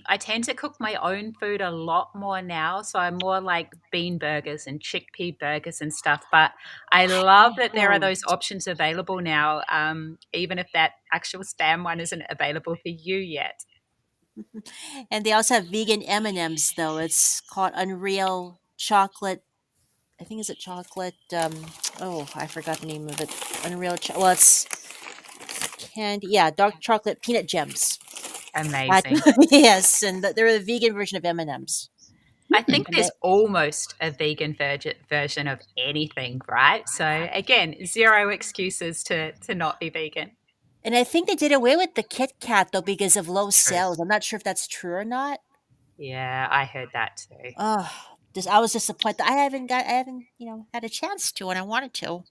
I tend to cook my own food a lot more now. So I'm more like bean burgers and chickpea burgers and stuff. But I love that there are Oh. those options available now, even if that actual spam one isn't available for you yet. And they also have vegan M&Ms though. It's called Unreal Chocolate. I think is it chocolate oh, I forgot the name of it. Well, it's candy. Yeah, dark chocolate peanut gems. That Amazing. yes, and they're the vegan version of M&Ms. I think And there's that almost a vegan version of anything, right? So again, zero excuses to not be vegan. and I think they did away with the Kit Kat though because of low True. sales. I'm not sure if that's true or not. Yeah, I heard that too. Oh, just I was disappointed. I haven't had a chance to, and I wanted to.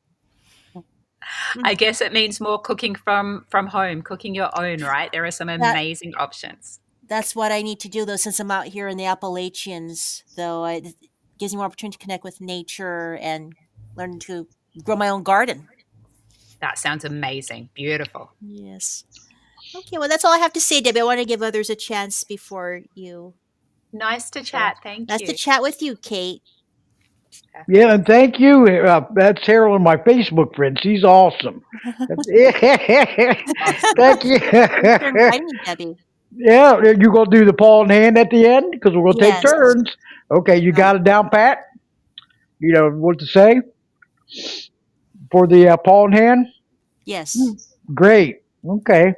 I Mhm. guess it means more cooking from home, cooking your own, right? There are some That amazing options. that's what I need to do though, since I'm out here in the Appalachians. Though it gives me more opportunity to connect with nature and learn to grow my own garden. That sounds amazing. Beautiful. Yes. Okay. Well, that's all I have to say, Debbie. I want to give others a chance before you. Nice to So chat. Thank nice to you. chat with you, Kate. yeah, Perfect. and thank you. That's Harold, my Facebook friend. She's awesome. Awesome. Thank you. Thanks for inviting me, Debbie. Yeah, you gonna do the paw in hand at the end because we're gonna take Yes. turns. Okay, you Right. got it down, Pat. You know what to say for the paw in hand. Yes. Great. Okay.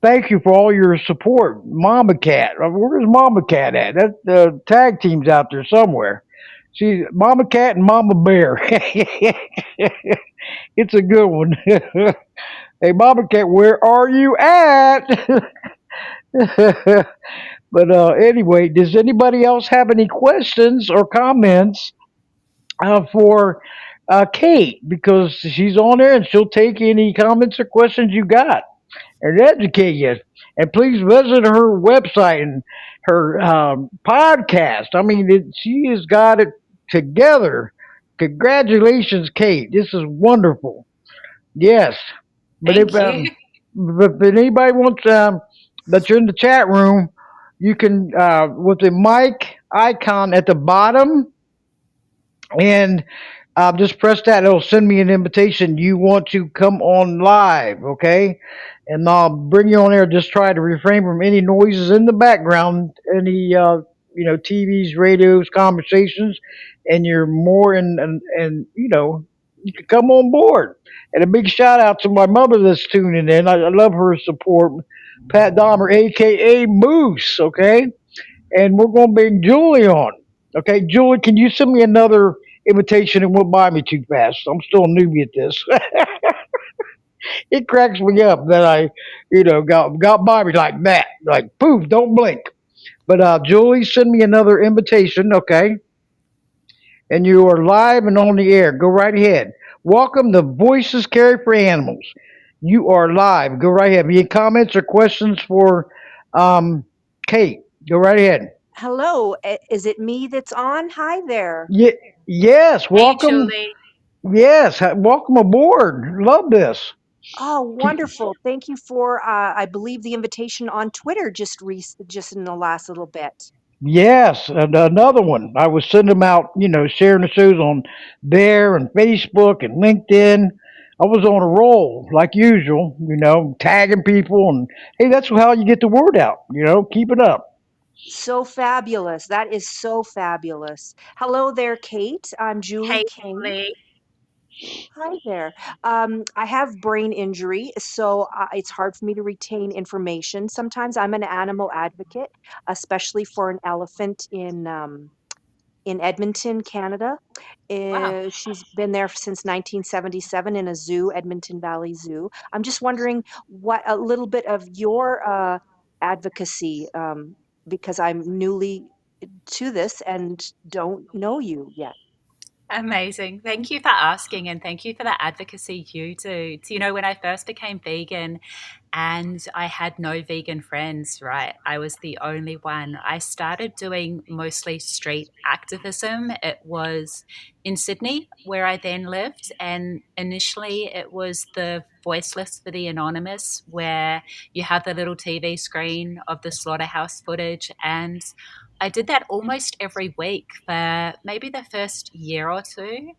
Thank you for all your support, Mama Cat. Where's Mama Cat at? That the tag team's out there somewhere. She's Mama Cat and Mama Bear. It's a good one. Hey, Mama Cat, where are you at? But anyway, does anybody else have any questions or comments for Kate? Because she's on there and she'll take any comments or questions you got and educate you. And please visit her website and her podcast. I mean, she has got it together. Congratulations, Kate. This is wonderful. Yes. But Thank you. if anybody wants that you're in the chat room, you can with the mic icon at the bottom and just press that. It'll send me an invitation. You want to come on live, okay? And I'll bring you on there. Just try to refrain from any noises in the background, any TVs, radios, conversations, and you're more and you can come on board. And a big shout out to my mother that's tuning in. I love her support, Pat Dahmer, aka Moose. Okay, and we're going to bring Julie on. Okay, Julie, can you send me another invitation and won't buy me too fast? I'm still a newbie at this. It cracks me up that I, got by me like that, like poof, don't blink. But Julie, send me another invitation, okay? And you are live and on the air. Go right ahead. Welcome to Voices Carry for Animals. You are live. Go right ahead. Any comments or questions for um, Kate? Go right ahead. Hello, is it me that's on? Hi there. Ye- yes, Hey, welcome. Julie. Yes, welcome aboard. Love this. Oh, wonderful. Thank you for I believe the invitation on Twitter just in the last little bit. Yes, and another one. I was sending them out, sharing the shows on there and Facebook and LinkedIn. I was on a roll like usual, tagging people and hey, that's how you get the word out. Keep it up. So fabulous. That is so fabulous. Hello there, Kate. I'm Julie Hey, King. Julie. Hi there. I have brain injury, so it's hard for me to retain information. Sometimes I'm an animal advocate, especially for an elephant in Edmonton, Canada. Wow. She's been there since 1977 in a zoo, Edmonton Valley Zoo. I'm just wondering what a little bit of your advocacy, because I'm newly to this and don't know you yet. Amazing. Thank you for asking and thank you for the advocacy you do. When I first became vegan, and I had no vegan friends, right? I was the only one. I started doing mostly street activism. It was in Sydney, where I then lived. And initially, it was the Voiceless for the Anonymous, where you have the little TV screen of the slaughterhouse footage. And I did that almost every week for maybe the first year or two.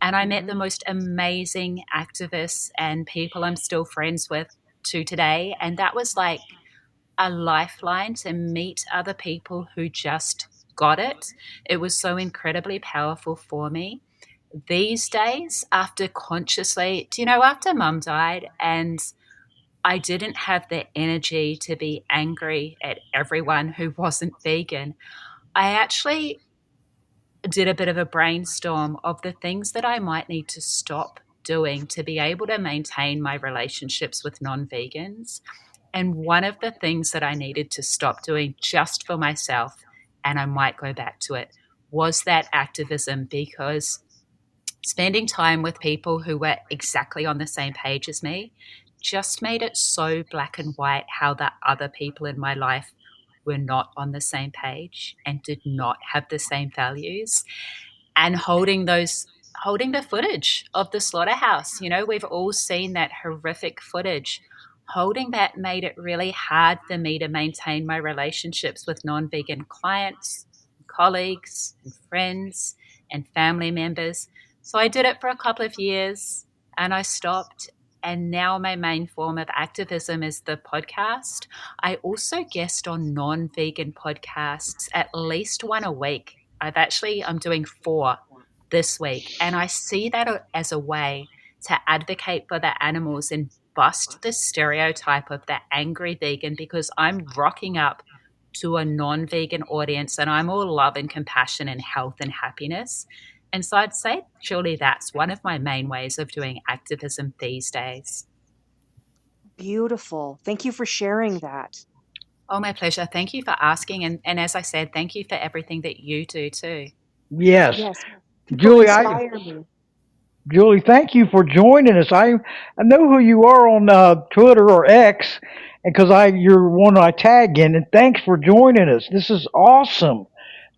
And I met Hmm. the most amazing activists and people I'm still friends with to today. And that was like a lifeline to meet other people who just got it. It was so incredibly powerful for me. These days, after mum died and I didn't have the energy to be angry at everyone who wasn't vegan, I actually did a bit of a brainstorm of the things that I might need to stop doing to be able to maintain my relationships with non vegans. And one of the things that I needed to stop doing just for myself, and I might go back to it, was that activism because spending time with people who were exactly on the same page as me just made it so black and white how the other people in my life were not on the same page and did not have the same values. And holding the footage of the slaughterhouse, we've all seen that horrific footage. Holding that made it really hard for me to maintain my relationships with non-vegan clients, colleagues and friends and family members. So I did it for a couple of years and I stopped. And now my main form of activism is the podcast. I also guest on non-vegan podcasts at least one a week. I'm doing 4 this week, and I see that as a way to advocate for the animals and bust the stereotype of the angry vegan because I'm rocking up to a non-vegan audience, and I'm all love and compassion and health and happiness. And so I'd say, surely that's one of my main ways of doing activism these days. Beautiful. Thank you for sharing that. Oh, my pleasure. Thank you for asking. And as I said, thank you for everything that you do too. Yes, Yes, people Julie, I inspire me. Julie, thank you for joining us. I know who you are on Twitter or X, and because I you're one I tag in. And thanks for joining us. This is awesome.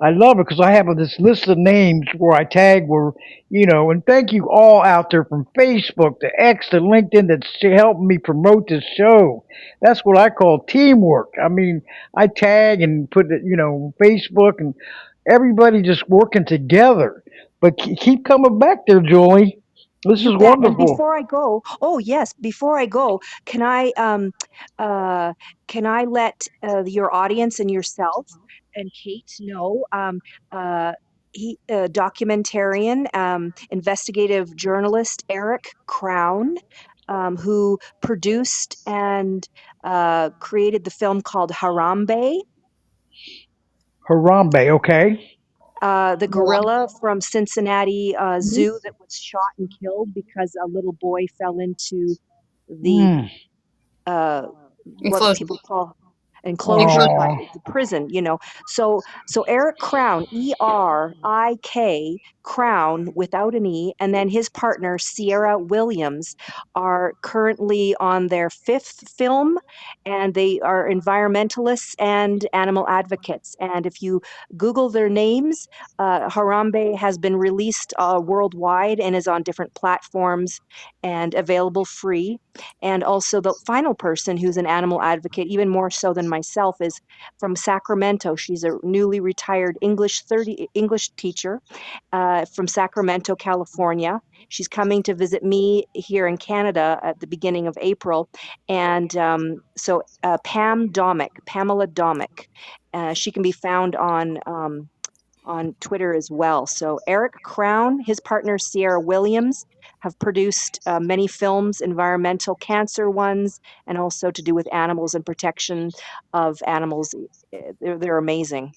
I love it because I have this list of names where I tag where And thank you all out there from Facebook to X to LinkedIn that's helping me promote this show. That's what I call teamwork. I mean, I tag and put it, Facebook and everybody just working together. But keep coming back there, Julie. This You is bet. And wonderful. before I go, oh yes, before I go, can I uh can I let your audience and yourself and Kate know uh documentarian investigative journalist Eric Crown who produced and created the film called Harambe, Harambe, okay? the gorilla from Cincinnati Zoo that was shot and killed because a little boy fell into the Mm. uh, what Enclosed. people call enclosure, Enclosed. but Oh, the prison, So Eric Crown, ERIK Crown without an E, and then his partner Sierra Williams are currently on their fifth film, and they are environmentalists and animal advocates. And if you Google their names, Harambe has been released worldwide and is on different platforms and available free. And also, the final person who's an animal advocate, even more so than myself, is from Sacramento. She's a newly retired English teacher from Sacramento, California. She's coming to visit me here in Canada at the beginning of April. And Pamela Domick. She can be found on Twitter as well. So Eric Crown, his partner Sierra Williams, have produced many films, environmental cancer ones, and also to do with animals and protection of animals. They're amazing.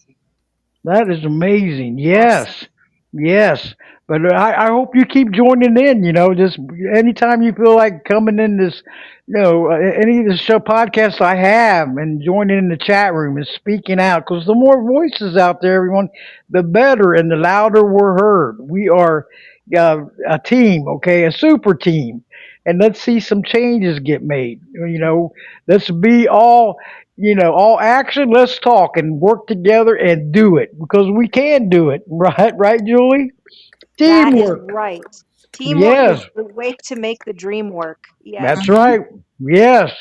that is amazing. Awesome. Yes, yes. But I hope you keep joining in. Just anytime you feel like coming in this, any of the show podcasts I have and joining in the chat room and speaking out. Because the more voices out there, everyone, the better and the louder we're heard. We are a team, okay, a super team. And let's see some changes get made. Let's be all action. Let's talk and work together and do it because we can do it. Right, right, Julie. That is Teamwork. right. Teamwork Yes, is the way to make the dream work. that's Yes. Mhm. right. Yes.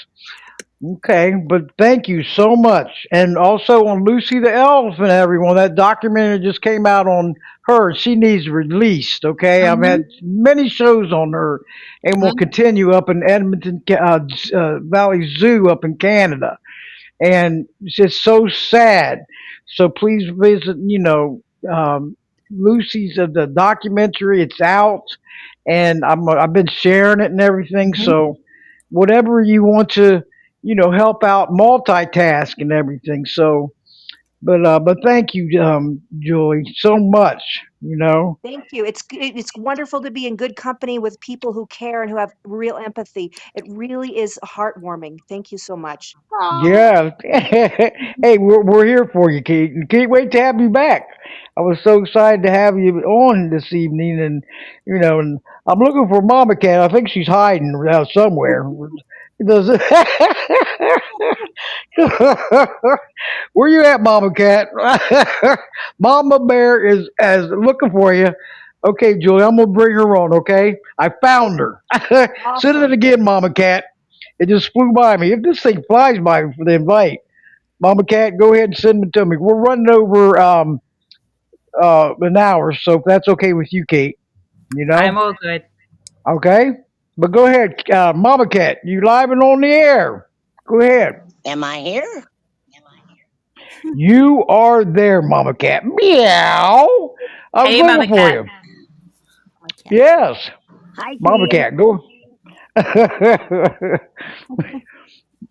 Okay, but thank you so much. And also on Lucy the Elephant, everyone, that documentary just came out on her. She needs released. Okay, I've Mhm. had many shows on her, and will Mhm. continue up in Edmonton Valley Zoo up in Canada. And it's just so sad. So please visit, Lucy's the documentary. It's out, and I've been sharing it and everything. Mhm. So whatever you want to, help out, multitask and everything. So, but thank you, Julie, so much. Thank you. It's wonderful to be in good company with people who care and who have real empathy. It really is heartwarming. Thank you so much. Aw. Yeah. Hey, we're here for you, Kate. And can't wait to have you back. I was so excited to have you on this evening, and I'm looking for Mama Cat. I think she's hiding out somewhere. Does Where you at, Mama Cat? Mama Bear is as looking for you. Okay, Julie, I'm gonna bring her on. Okay, I Oh, found her. Send it awesome. again, Mama Cat. It just flew by me. If this thing flies by for the invite, Mama Cat, go ahead and send it to me. We're running over an hour, so if that's okay with you, Kate, you I'm know, all good. okay. But go ahead, Mama Cat. You live and on the air. Go ahead. Am I here? You are there, Mama Cat. Meow. I was Hey, Mama looking for Cat. you. I can't. Yes, Hi, Mama team. Cat. Go.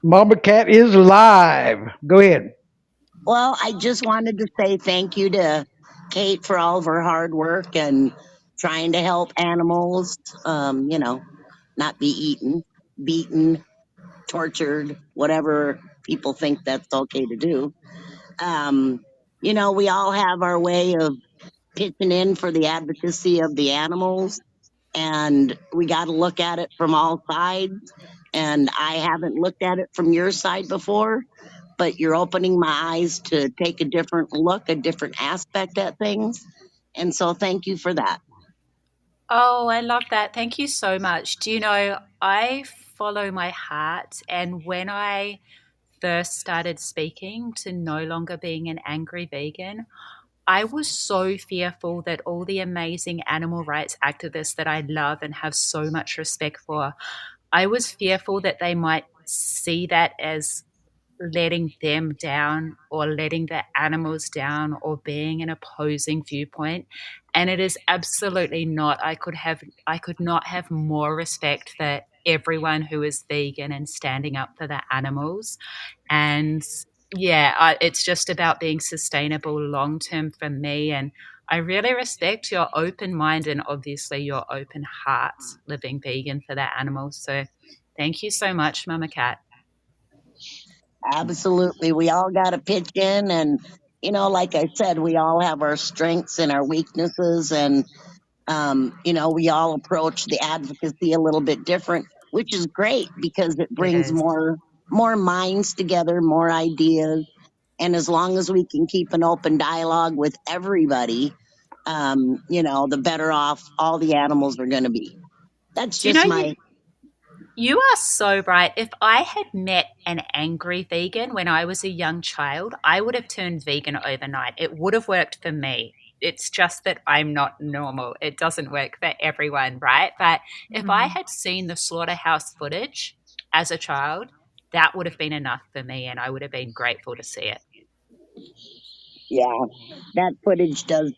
Mama Cat is live. Go ahead. Well, I just wanted to say thank you to Kate for all of her hard work and trying to help animals, you know, not be eaten, beaten, tortured, whatever people think that's okay to do. Um, you know, we all have our way of pitching in for the advocacy of the animals, and we got to look at it from all sides. And I haven't looked at it from your side before, but you're opening my eyes to take a different look, a different aspect at things. And so thank you for that. Oh, I love that. Thank you so much. Do you know, I follow my heart, and when I first started speaking to no longer being an angry vegan, I was so fearful that all the amazing animal rights activists that I love and have so much respect for, I was fearful that they might see that as letting them down or letting the animals down or being an opposing viewpoint, and it is absolutely not. I could not have more respect for everyone who is vegan and standing up for the animals. And yeah, it's just about being sustainable long term for me. And I really respect your open mind and obviously your open heart living vegan for the animals. So thank you so much, Mama Cat. Absolutely. We all got to pitch in. And, you know, like I said, we all have our strengths and our weaknesses. And, you know, we all approach the advocacy a little bit different, which is great because it It brings is. more minds together, more ideas. And as long as we can keep an open dialogue with everybody, you know, the better off all the animals are going to be. That's Do you know just you my, You are so right. If I had met an angry vegan when I was a young child, I would have turned vegan overnight. It would have worked for me. It's just that I'm not normal. It doesn't work for everyone, right? But if I Mhm. had seen the slaughterhouse footage as a child, that would have been enough for me and I would have been grateful to see it. yeah, that footage does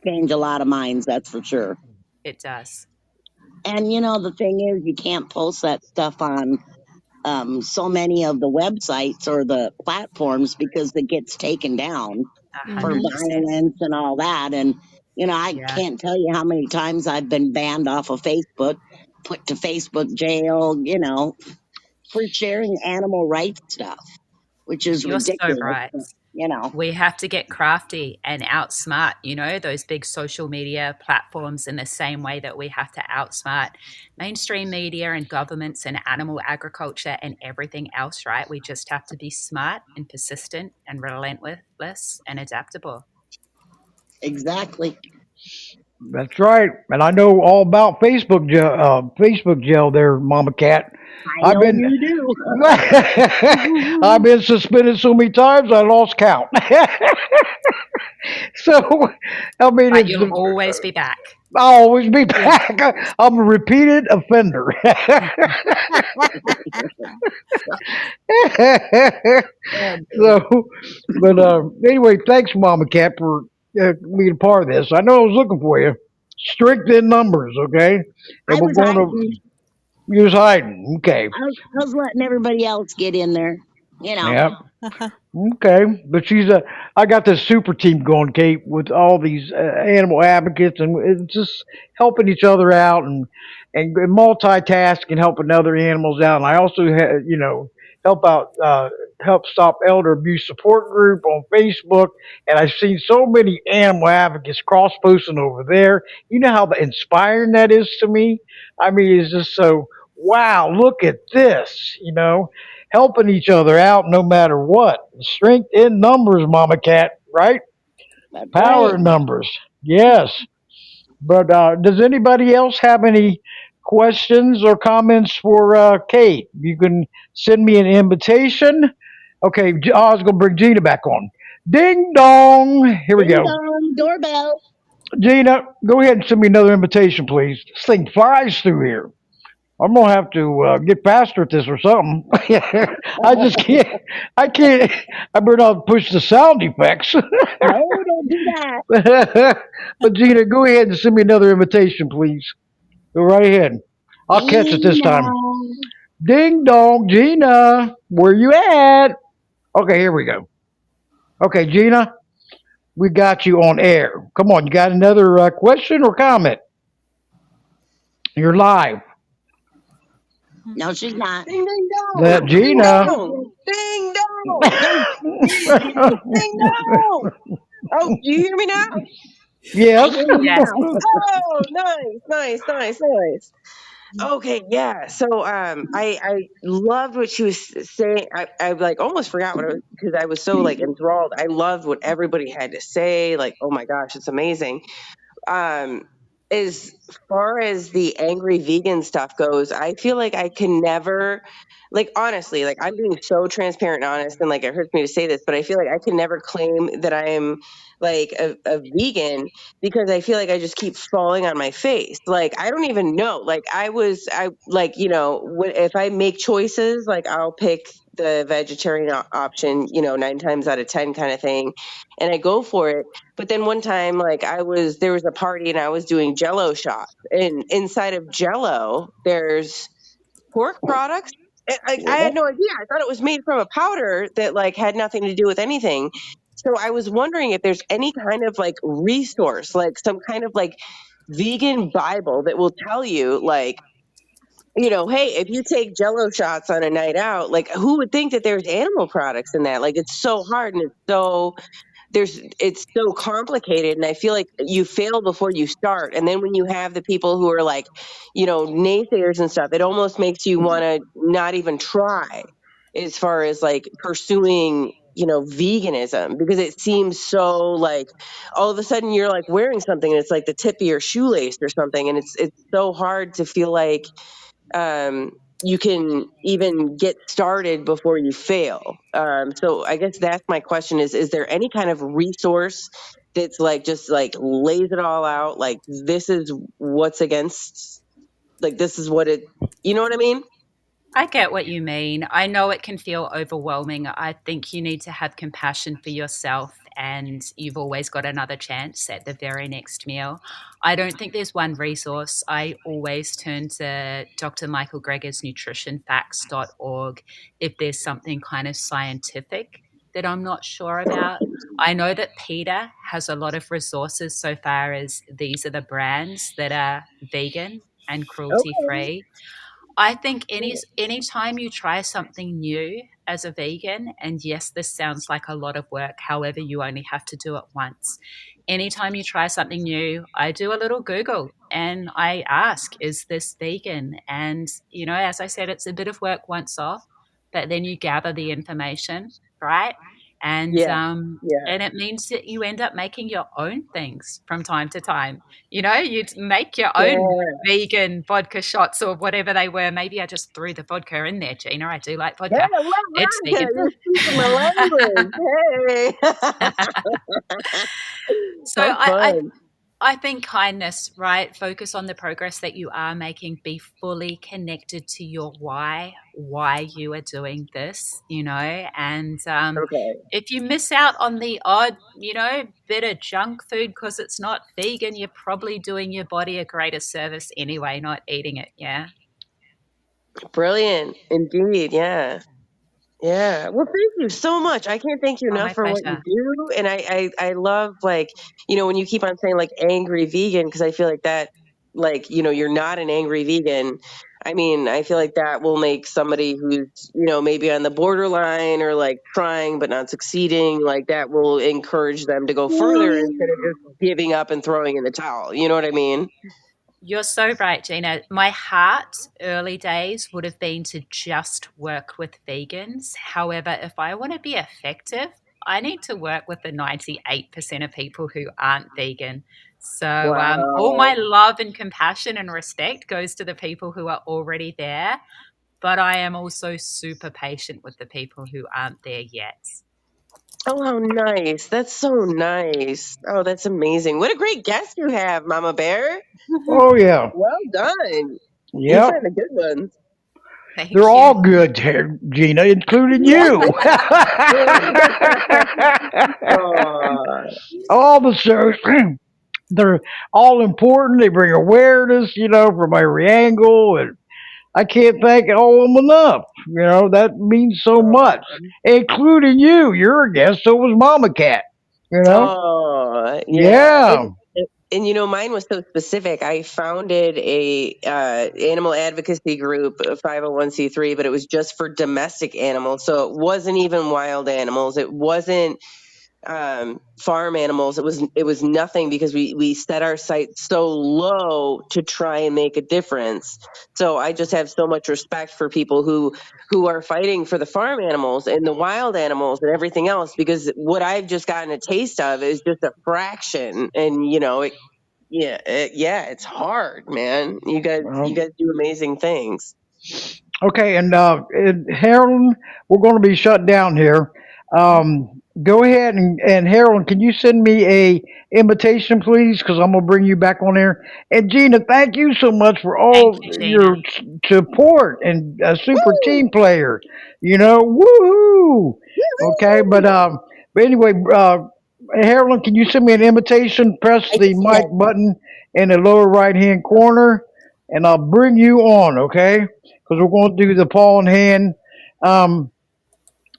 change a lot of minds, that's for sure. It does. And, you know, the thing is, you can't post that stuff on so many of the websites or the platforms because it gets taken down for Mhm. 100%. violence and all that. And, you know, I Yeah. can't tell you how many times I've been banned off of Facebook, put to Facebook jail, you know, for sharing animal rights stuff, which is You're so ridiculous, right. you know. We have to get crafty and outsmart, those big social media platforms in the same way that we have to outsmart mainstream media and governments and animal agriculture and everything else, right? We just have to be smart and persistent and relentless and adaptable. Exactly. That's right. And I know all about Facebook jail there, Mama Cat. I I've know been you do. I've been suspended so many times I lost count. So I mean, But it's you'll always be back. I'll always be Yeah. back. I'm a repeated offender. Okay. So, but anyway, thanks, Mama Cat, for being a part of this. I know I was looking for you. Strict in numbers, okay, and I we're was going to hiding. use hiding, okay. I was letting everybody else get in there, you know. Yeah. Okay, but I got this super team going, Kate, with all these animal advocates, and it's just helping each other out and multitasking, helping other animals out. And I also, help out, help stop elder abuse support group on Facebook. And I've seen so many animal advocates cross posting over there. You know how inspiring that is to me. I mean, it's just so wow. Look at this, helping each other out no matter what. Strength in numbers, Mama Cat, right? That's Power right. in numbers. Yes. But does anybody else have any questions or comments for Kate? You can send me an invitation. Okay, I was going to bring Gina back on. Ding dong. Here we Ding go. dong, doorbell. Gina, go ahead and send me another invitation, please. This thing flies through here. I'm gonna have to get faster at this or something. I just can't. I can't. I better not push the sound effects. No, don't do that. But Gina, go ahead and send me another invitation, please. Go right ahead. I'll catch it this Gina. time. Ding dong, Gina, where you at? Okay, here we go. Okay, Gina, we got you on air. Come on, you got another question or comment? You're live. No, she's not. Ding ding Let dong! Ding Gina. dong! Ding dong! There's ding dong! Oh, do you hear me now? I Yes. hear you Yes. now. Oh, nice. Okay, yeah. So I loved what she was saying. I like almost forgot what it was because I was so like enthralled. I loved what everybody had to say. Like, oh my gosh, it's amazing. um as far as the angry vegan stuff goes, I feel like I can never, like, honestly, like, I'm being so transparent and honest, and like it hurts me to say this, but I feel like I can never claim that I am like a vegan because I feel like I just keep falling on my face. Like, I don't even know. Like, I like, if I make choices, like, I'll pick the vegetarian option, 9 times out of 10 kind of thing, and I go for it. But then one time, like, there was a party and I was doing Jello shots, and inside of Jello, there's pork products. Like, I had Well, no idea. I thought it was made from a powder that like had nothing to do with anything. So I was wondering if there's any kind of like resource, like some kind of like vegan Bible that will tell you, like, hey, if you take Jello shots on a night out, like, who would think that there's animal products in that? Like, it's so hard and it's so complicated, and I feel like you fail before you start, and then when you have the people who are like, naysayers and stuff, it almost makes you want to not even try as far as like pursuing veganism, because it seems so like all of a sudden you're like wearing something and it's like the tip of your shoelace or something, and it's so hard to feel like you can even get started before you fail. So I guess that's my question: is there any kind of resource that's like just like lays it all out? Like, this is what's against, like, this is what it, you know what I mean? I get what you mean. I know it can feel overwhelming. I think you need to have compassion for yourself, and you've always got another chance at the very next meal. I don't think there's one resource. I always turn to Dr. Michael Greger's nutritionfacts.org if there's something kind of scientific that I'm not sure about. I know that Peter has a lot of resources so far as these are the brands that are vegan and cruelty Okay. free. I think anytime you try something new as a vegan, and yes, this sounds like a lot of work, however, you only have to do it once. Anytime you try something new, I do a little Google and I ask, is this vegan? And, as I said, it's a bit of work once off, but then you gather the information, right? And, Yeah. um, Yeah. and it means that you end up making your own things from time to time. You'd make your own Yeah. vegan vodka shots or whatever they were. Maybe I just threw the vodka in there, Gina. I do like Yeah, vodka. It's right. vegan. You're speaking my language. Hey. So How I fun. I think kindness, right? Focus on the progress that you are making. Be fully connected to your why you are doing this, and Okay. if you miss out on the odd, bit of junk food because it's not vegan, you're probably doing your body a greater service anyway, not eating it. Yeah. Brilliant. Indeed. Yeah. Yeah. Well, thank you so much. I can't thank you Oh, enough my for what you pleasure. do. And I love, like, when you keep on saying like angry vegan, because I feel like that, like, you're not an angry vegan. I mean, I feel like that will make somebody who's, maybe on the borderline or like trying but not succeeding, like, that will encourage them to go further instead of just giving up and throwing in the towel. You know what I mean? You're so right, Gina. My heart, early days, would have been to just work with vegans. However, if I want to be effective, I need to work with the 98% of people who aren't vegan. So, all my Wow. love and compassion and respect goes to the people who are already there. But I am also super patient with the people who aren't there yet. Oh, how nice. That's so nice. Oh, that's amazing. What a great guest you have, Mama Bear. oh yeah. Well done. You Yep. find the good ones. They're Thank you. all good, Gina, including you. Aw. All the shows, they're all important. They bring awareness, from every angle, and I can't thank all of them enough. That means so much, Oh, including you. You're a guest, so was Mama Cat. You know? oh, yeah. Yeah. And mine was so specific. I founded a animal advocacy group, a 501c3, but it was just for domestic animals. So it wasn't even wild animals. It wasn't farm animals. It was nothing, because we set our sights so low to try and make a difference. So I just have so much respect for people who are fighting for the farm animals and the wild animals and everything else, because what I've just gotten a taste of is just a fraction. And it's hard, man. You guys do amazing things. Okay, and Harold, we're going to be shut down here. Go ahead and Harold, can you send me a invitation, please? Because I'm going to bring you back on there. And Gina, thank you so much for Thank all you, Gina. your support and a super Woo! team player. Woohoo! Okay, but anyway, Harold, can you send me an invitation? Press I the just mic did. button in the lower right hand corner, and I'll bring you on. Okay, because we're going to do the Paul and hand. Um,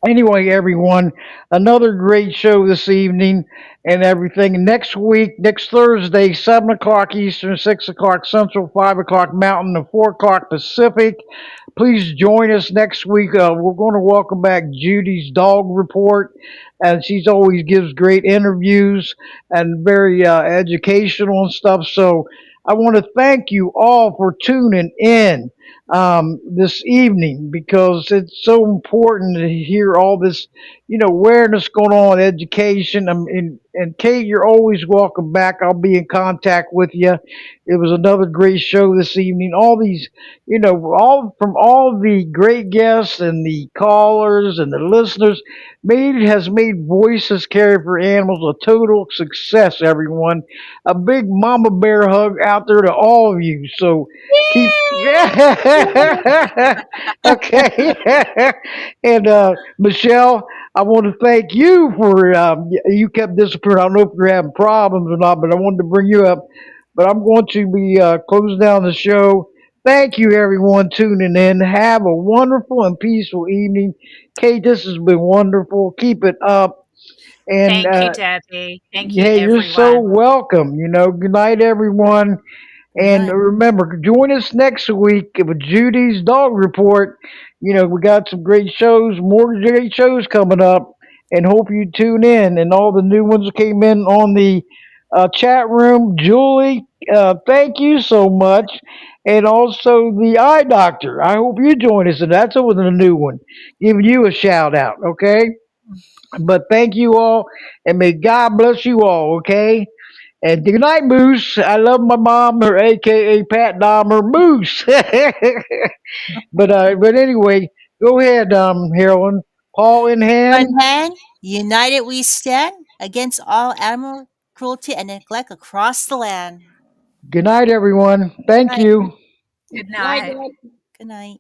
anyway, everyone, another great show this evening and everything. Next week, next Thursday, 7 o'clock Eastern, 6 o'clock Central, 5 o'clock Mountain, and 4 o'clock Pacific. Please join us next week. We're going to welcome back Judy's Dog Report, and she's always gives great interviews and very educational and stuff. So I want to thank you all for tuning in this evening, because it's so important to hear all this, awareness going on, education. And Kate, you're always welcome back. I'll be in contact with you. It was another great show this evening. All these, all from all the great guests and the callers and the listeners, has made Voices Care for Animals a total success. Everyone, a big mama bear hug out there to all of you. So keep yeah. Okay. And Michelle, I want to thank you for you kept disappearing. I don't know if you're having problems or not, but I wanted to bring you up. But I'm going to be closing down the show. Thank you, everyone, tuning in. Have a wonderful and peaceful evening. Kate, this has been wonderful. Keep it up. And Thank you, Debbie. Thank you, hey, you're so everyone. welcome. Good night, everyone. Good And night. remember, join us next week with Judy's Dog Report. We got some great shows, more great shows coming up, and hope you tune in. And all the new ones came in on the chat room. Julie, thank you so much. And also the eye doctor. I hope you join us. And that's always a new one. Giving you a shout out, okay? But thank you all, and may God bless you all, okay? And good night, Moose. I love my mom, her AKA Pat Dahmer Moose. But anyway, go ahead, Carolyn. Paul in One hand. hand, united we stand against all animal cruelty and neglect across the land. Good night, everyone. Good Thank night. you. Good Night, night. night. Good night.